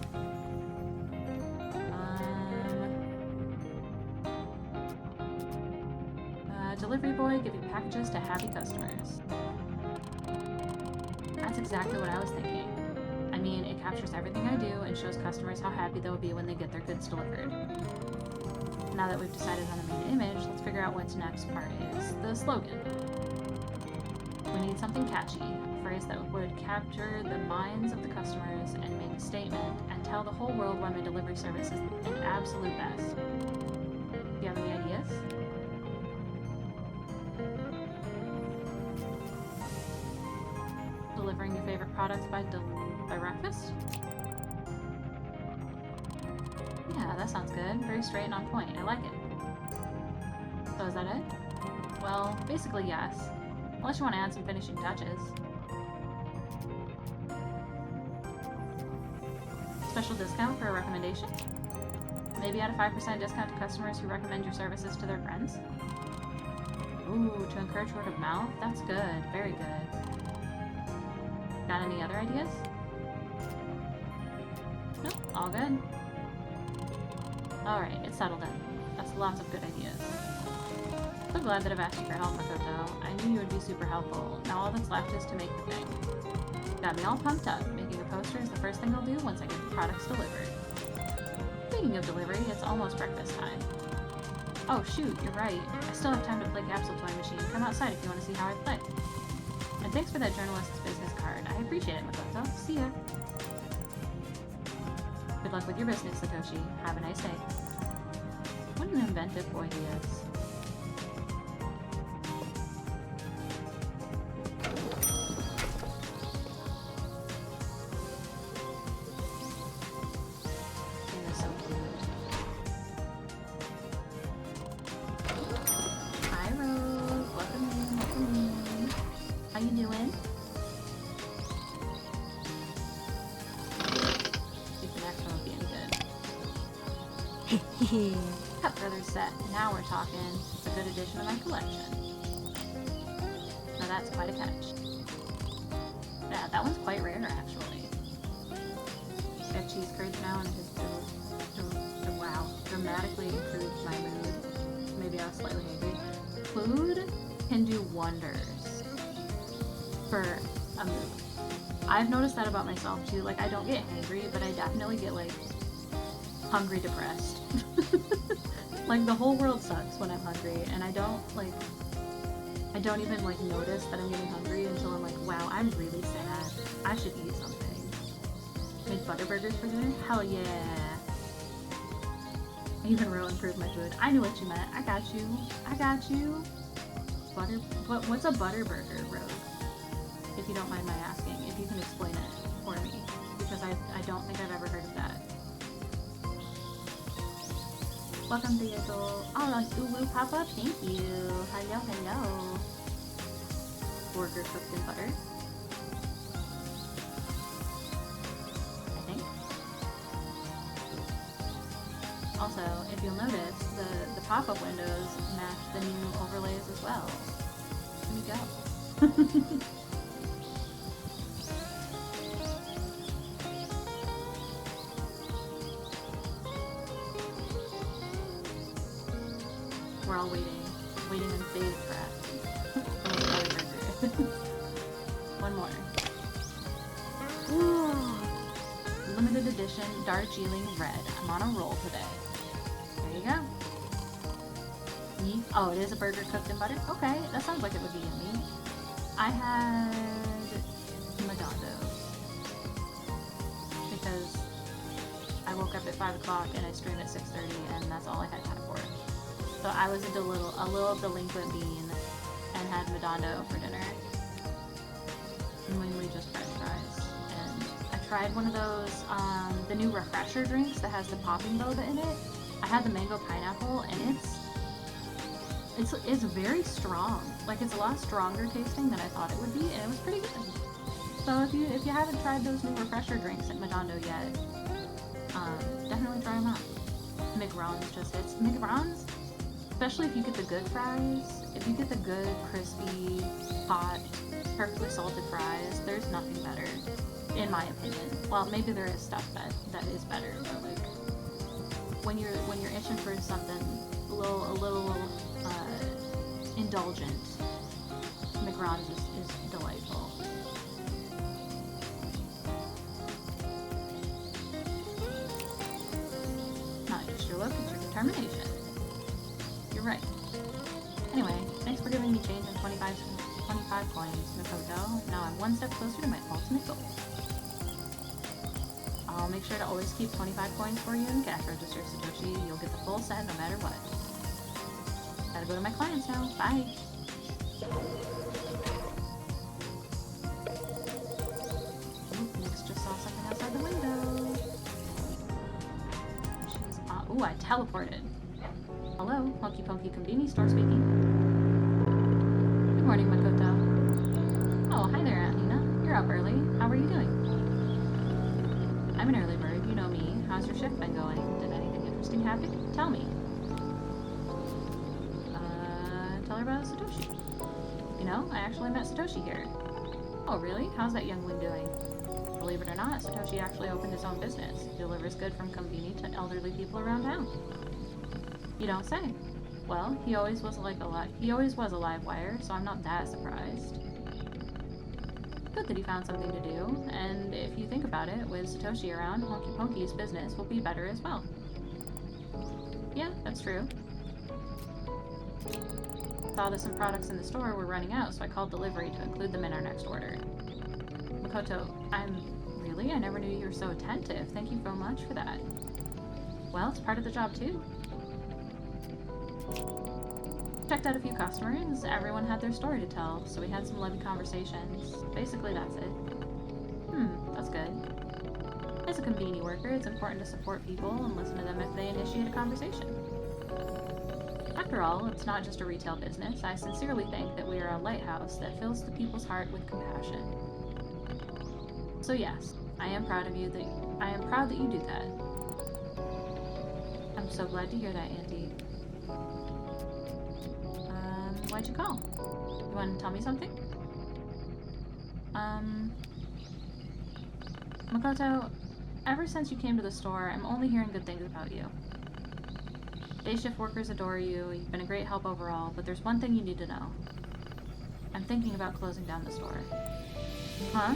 delivery boy giving packages to happy customers. That's exactly what I was thinking. I mean, it captures everything I do and shows customers how happy they'll be when they get their goods delivered. Now that we've decided on the main image, let's figure out what's next part is the slogan. We need something catchy, a phrase that would capture the minds of the customers and make a statement and tell the whole world why my delivery service is an absolute best. Do you have any ideas? Delivering your favorite products by breakfast? Yeah, that sounds good. Very straight and on point. I like it. So is that it? Well, basically yes. Unless you want to add some finishing touches. Special discount for a recommendation? Maybe add a 5% discount to customers who recommend your services to their friends? Ooh, to encourage word of mouth? That's good. Very good. Got any other ideas? Nope, all good. Alright, it's settled in. That's lots of good ideas. So glad that I've asked you for help, Makoto. I knew you would be super helpful. Now all that's left is to make the thing. Got me all pumped up. Making a poster is the first thing I'll do once I get the products delivered. Speaking of delivery, it's almost breakfast time. Oh shoot, you're right. I still have time to play Capsule Toy Machine. Come outside if you want to see how I play. And thanks for that journalist's business card. I appreciate it, Makoto. See ya. Good luck with your business, Satoshi. Have a nice day. What an inventive boy he is. He is so cute. Hi, Rose. Welcome in. Welcome in. How you doing? Cut Brothers set. Now we're talking. It's a good addition to my collection. Now that's quite a catch. Yeah, that one's quite rare actually. I have cheese curds now and it has wow, dramatically improved my mood. Maybe I was slightly angry. Food can do wonders for a mood. I've noticed that about myself too. Like I don't get hangry, but I definitely get like hungry depressed. Like the whole world sucks when I'm hungry and I don't even like notice that I'm getting hungry until I'm like, wow, I'm really sad. I should eat something. Make butter burgers for dinner? Hell yeah. I even wrote improve my food. I knew what you meant. I got you. I got you. What's a butter burger, Rogue? If you don't mind my asking, if you can explain it for me. Because I don't think I've ever heard of that. Welcome to Diego. Oh, an Uwu pop-up? Thank you. Hello, hello. Burger cooked in butter. I think. Also, if you'll notice, the pop-up windows match the new overlays as well. Here we go. We're all waiting in bated breath. One more. Ooh. Limited edition Darjeeling Red. I'm on a roll today. There you go. Meat. Oh, it is a burger cooked in butter? Okay, that sounds like it would be yummy. I had Madondo's because I woke up at 5 o'clock and I streamed at 6:30 and that's all I had time for. So I was a little delinquent bean and had Madondo for dinner. Mainly just french fries. And I tried one of those, the new refresher drinks that has the popping boba in it. I had the mango pineapple and it's very strong. Like it's a lot stronger tasting than I thought it would be and it was pretty good. So if you haven't tried those new refresher drinks at Madondo yet, definitely try them out. McRon's just hits. McRon's, especially if you get the good fries, if you get the good, crispy, hot, perfectly salted fries, there's nothing better, in my opinion. Well, maybe there is stuff that is better, but like, when you're itching for something a little indulgent. McRon's is delightful. Not just your look, it's your determination. You're right. Anyway, thanks for giving me change in 25 coins, Makoto. Now I'm one step closer to my ultimate goal. I'll make sure to always keep 25 coins for you in the cash register, Satoshi. You'll get the full set no matter what. Gotta go to my clients now. Bye! Nix just saw something outside the window. Ooh, I teleported. Hello, Honky Ponky Konbini store speaking. Good morning, Makoto. Oh, hi there, Aunt Nina. You're up early. How are you doing? I'm an early bird, you know me. How's your shift been going? Did anything interesting happen? Tell me. Tell her about Satoshi. You know, I actually met Satoshi here. Oh, really? How's that youngling doing? Believe it or not, Satoshi actually opened his own business. He delivers goods from Konbini to elderly people around town. You don't say. Well, he always was a live wire, so I'm not that surprised. Good that he found something to do, and if you think about it, with Satoshi around, Honky Ponky's business will be better as well. Yeah, that's true. Saw that some products in the store were running out, so I called delivery to include them in our next order. Makoto, I never knew you were so attentive. Thank you so much for that. Well, it's part of the job too. Checked out a few customers, everyone had their story to tell, so we had some lively conversations. Basically, that's it. That's good. As a konbini worker, it's important to support people and listen to them if they initiate a conversation. After all, it's not just a retail business. I sincerely think that we are a lighthouse that fills the people's heart with compassion. So yes, I am proud that you do that. I'm so glad to hear that, Auntie. Why'd you call? You want to tell me something? Makoto, ever since you came to the store, I'm only hearing good things about you. Day shift workers adore you, you've been a great help overall, but there's one thing you need to know. I'm thinking about closing down the store. Huh?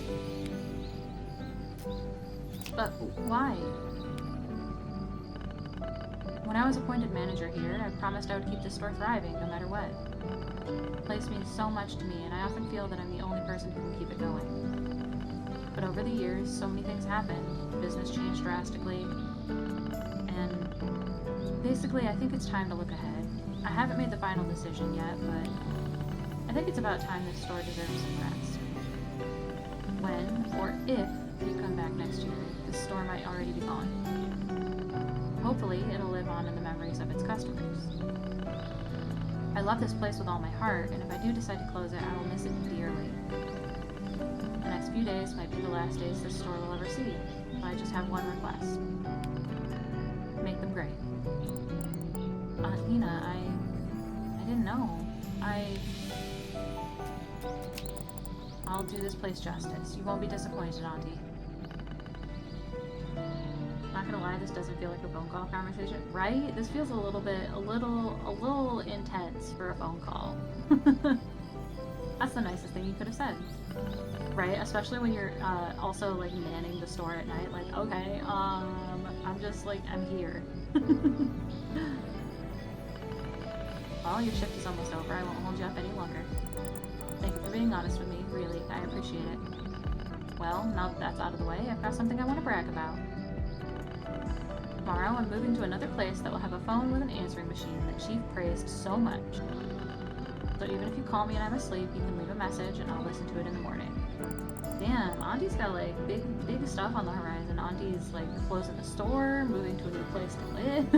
But why? When I was appointed manager here, I promised I would keep this store thriving no matter what. The place means so much to me, and I often feel that I'm the only person who can keep it going. But over the years, so many things happened. Business changed drastically, and basically, I think it's time to look ahead. I haven't made the final decision yet, but I think it's about time this store deserves some rest. When, or if, you come back next year, this store might already be gone. Hopefully, it'll live on in the memories of its customers. I love this place with all my heart, and if I do decide to close it, I will miss it dearly. The next few days might be the last days this store will ever see, but I just have one request. Make them great. Aunt Nina, I didn't know. I'll do this place justice. You won't be disappointed, Auntie. Not gonna lie, this doesn't feel like a phone call conversation, right? This feels a little intense for a phone call. That's the nicest thing you could have said, right? Especially when you're also like manning the store at night. Like, okay, I'm just like, I'm here. Well, your shift is almost over. I won't hold you up any longer. Thank you for being honest with me. Really, I appreciate it. Well, now that that's out of the way, I've got something I want to brag about. Tomorrow, I'm moving to another place that will have a phone with an answering machine that Chief praised so much. So even if you call me and I'm asleep, you can leave a message and I'll listen to it in the morning. Damn, Auntie's got like big stuff on the horizon. Auntie's like closing the store, moving to a new place to live.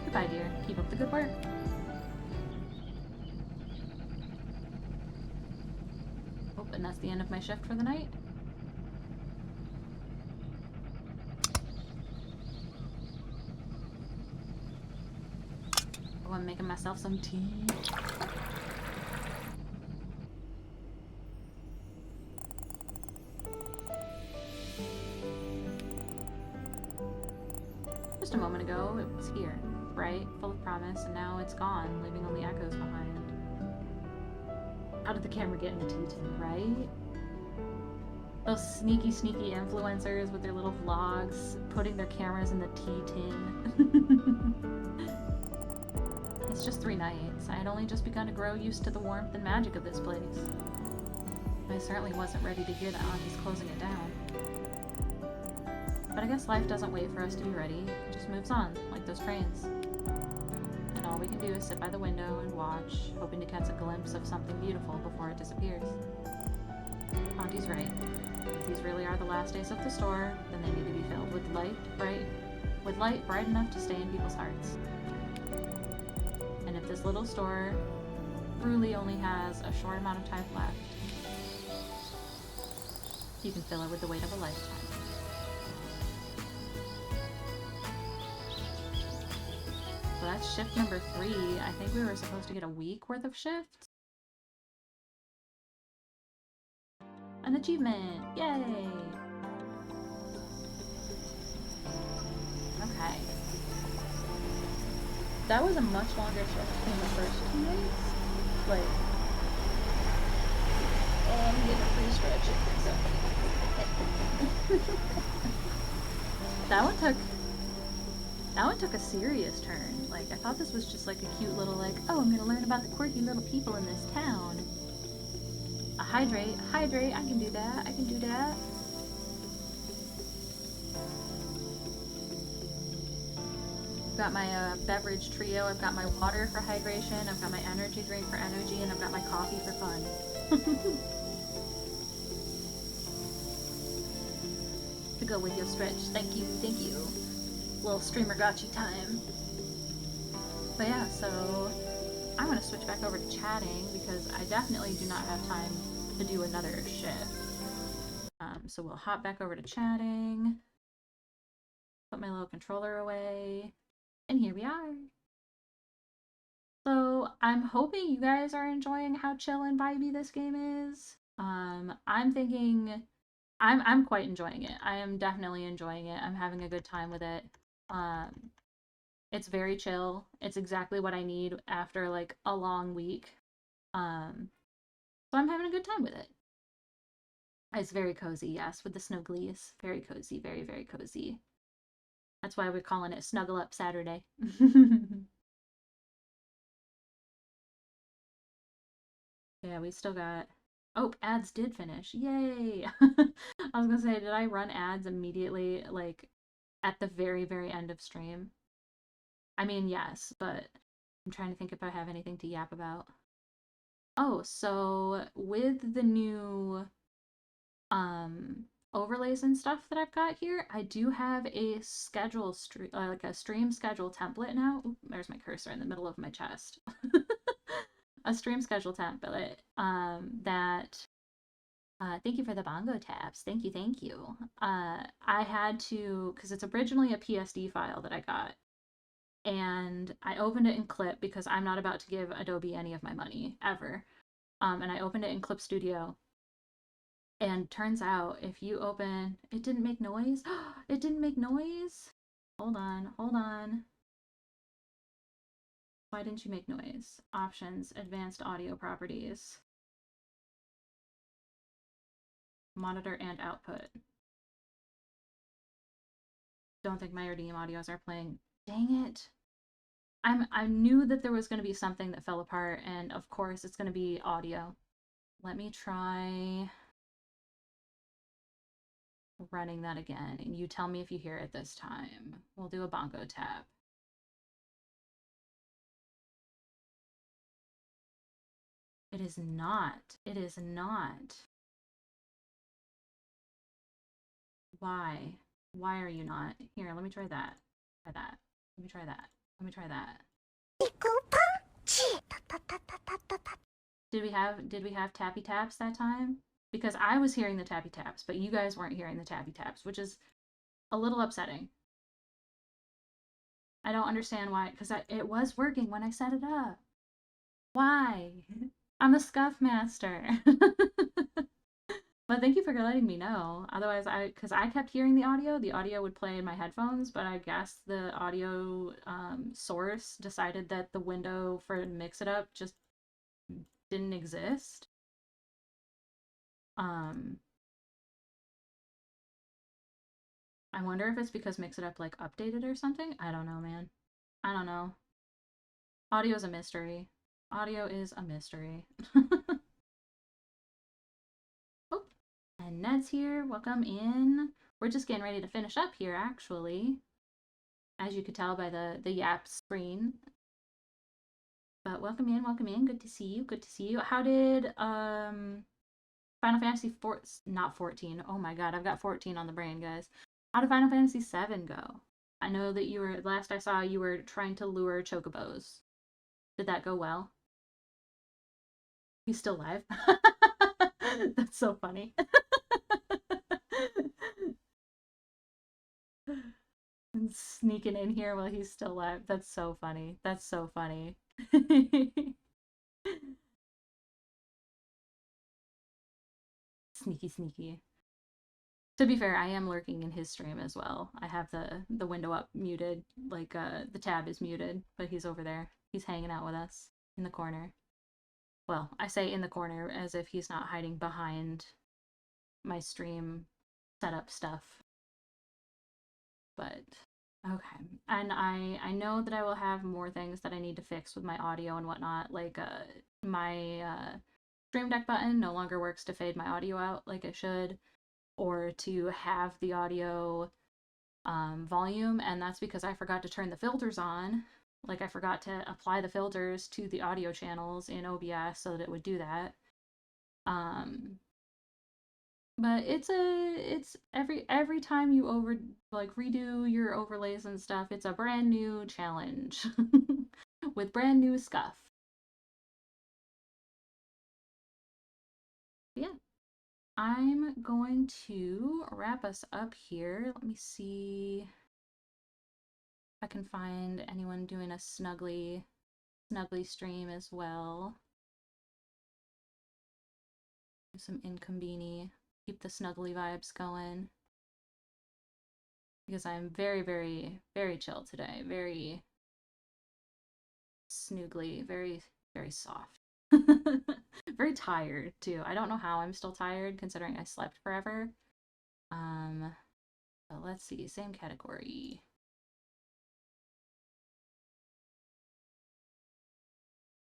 Goodbye, dear. Keep up the good work. Oh, and that's the end of my shift for the night. Oh, I'm making myself some tea. Just a moment ago, it was here. bright, full of promise, and now it's gone, leaving only echoes behind. How did the camera get in the T-tin, right? Those sneaky, sneaky influencers with their little vlogs, putting their cameras in the T-tin. It's just 3 nights. I had only just begun to grow used to the warmth and magic of this place. I certainly wasn't ready to hear that Auntie's closing it down. But I guess life doesn't wait for us to be ready. It just moves on, like those trains. And all we can do is sit by the window and watch, hoping to catch a glimpse of something beautiful before it disappears. Auntie's right. If these really are the last days of the store, then they need to be filled with light bright enough to stay in people's hearts. And if this little store truly only has a short amount of time left, you can fill it with the weight of a lifetime. So that's shift number 3. I think we were supposed to get a week worth of shifts. An achievement! Yay! Okay. That was a much longer shift than the first 2 days. Like, oh, I'm getting a free stretch. That one took a serious turn. Like, I thought this was just like a cute little, like, oh, I'm gonna learn about the quirky little people in this town. Hydrate, I can do that, I've got my beverage trio, I've got my water for hydration, I've got my energy drink for energy, and I've got my coffee for fun. To go with your stretch, thank you. Little streamer gotcha time. But yeah, so I'm gonna switch back over to chatting because I definitely do not have time to do another shift. So we'll hop back over to chatting, put my little controller away, and here we are. So I'm hoping you guys are enjoying how chill and vibey this game is. I'm thinking I'm quite enjoying it. I am definitely enjoying it. I'm having a good time with it. It's very chill. It's exactly what I need after like a long week. So I'm having a good time with it. It's very cozy, yes, with the snugglies. Very cozy, very, very cozy. That's why we're calling it Snuggle Up Saturday. Yeah, we still got... Oh, ads did finish. Yay! I was gonna say, did I run ads immediately, like, at the very, very end of stream? I mean, yes, but I'm trying to think if I have anything to yap about. Oh, so with the new overlays and stuff that I've got here, I do have a schedule like a stream schedule template now. Oop, there's my cursor in the middle of my chest. A stream schedule template that thank you for the bongo taps. Thank you. I had to, because it's originally a PSD file that I got, and I opened it in Clip because I'm not about to give Adobe any of my money ever. And I opened it in Clip Studio. And turns out if you open, it didn't make noise. It didn't make noise. Hold on. Why didn't you make noise? Options, advanced audio properties. Monitor and output. Don't think my RDM audios are playing. Dang it. I knew that there was going to be something that fell apart, and of course it's going to be audio. Let me try running that again, and you tell me if you hear it this time. We'll do a bongo tap. It is not. It is not. Why? Why are you not? Here, let me try that. Try that. Let me try that. Let me try that. Did we have tappy taps that time? Because I was hearing the tappy taps, but you guys weren't hearing the tappy taps, which is a little upsetting. I don't understand why, because it was working when I set it up. Why? I'm a scuff master. But thank you for letting me know. Otherwise, because I kept hearing the audio would play in my headphones, but I guess the audio source decided that the window for Mix It Up just didn't exist. Um, I wonder if it's because Mix It Up like updated or something. I don't know, man. I don't know. Audio is a mystery. Audio is a mystery. Oh, and Ned's here. Welcome in. We're just getting ready to finish up here, actually, as you could tell by the Yap screen. But welcome in, welcome in. Good to see you. Good to see you. How did Final Fantasy 4 not 14. Oh my god, I've got 14 on the brain, guys. How did Final Fantasy 7 go? I know that you were last I saw you were trying to lure chocobos. Did that go well? He's still alive. That's so funny. And sneaking in here while he's still alive. That's so funny. That's so funny. Sneaky, sneaky. To be fair, I am lurking in his stream as well. I have the window up muted, like the tab is muted, but he's over there. He's hanging out with us in the corner. Well, I say in the corner as if he's not hiding behind my stream setup stuff. But okay. And I know that I will have more things that I need to fix with my audio and whatnot. Like my stream deck button no longer works to fade my audio out like it should, or to have the audio volume, and that's because I forgot to turn the filters on. Like I forgot to apply the filters to the audio channels in OBS so that it would do that. But it's every time you redo your overlays and stuff, it's a brand new challenge with brand new scuff. Yeah, I'm going to wrap us up here. Let me see if I can find anyone doing a snuggly stream as well. Do some inKONBINI. Keep the snuggly vibes going. Because I'm very, very, very chill today. Very snoogly, very, very soft. Very tired too. I don't know how I'm still tired considering I slept forever. But let's see, same category.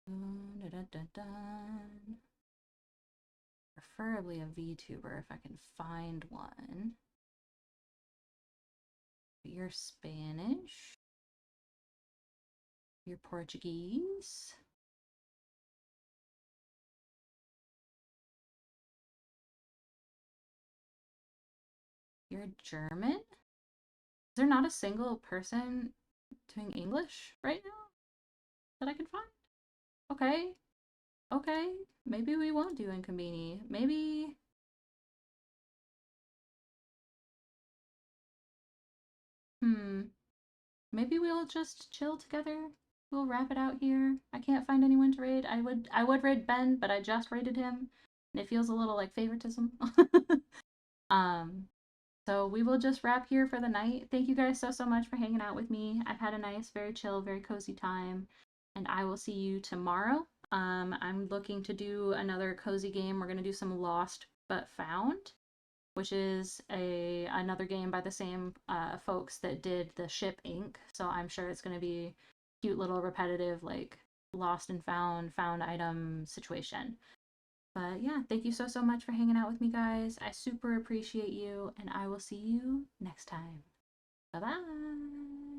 Dun, dun, dun, dun. Preferably a VTuber if I can find one. You're Spanish. You're Portuguese. You're German? Is there not a single person doing English right now that I can find? Okay. Okay. Maybe we won't do inKONBINI. Maybe. Maybe we'll just chill together. We'll wrap it out here. I can't find anyone to raid. I would raid Ben, but I just raided him. And it feels a little like favoritism. um, so we will just wrap here for the night. Thank you guys so much for hanging out with me. I've had a nice, very chill, very cozy time. And I will see you tomorrow. I'm looking to do another cozy game. We're gonna do some Lost but Found, which is another game by the same folks that did the Ship Inc. So I'm sure it's going to be cute little repetitive like lost and found item situation. But yeah, thank you so much for hanging out with me, guys. I super appreciate you, and I will see you next time. Bye bye.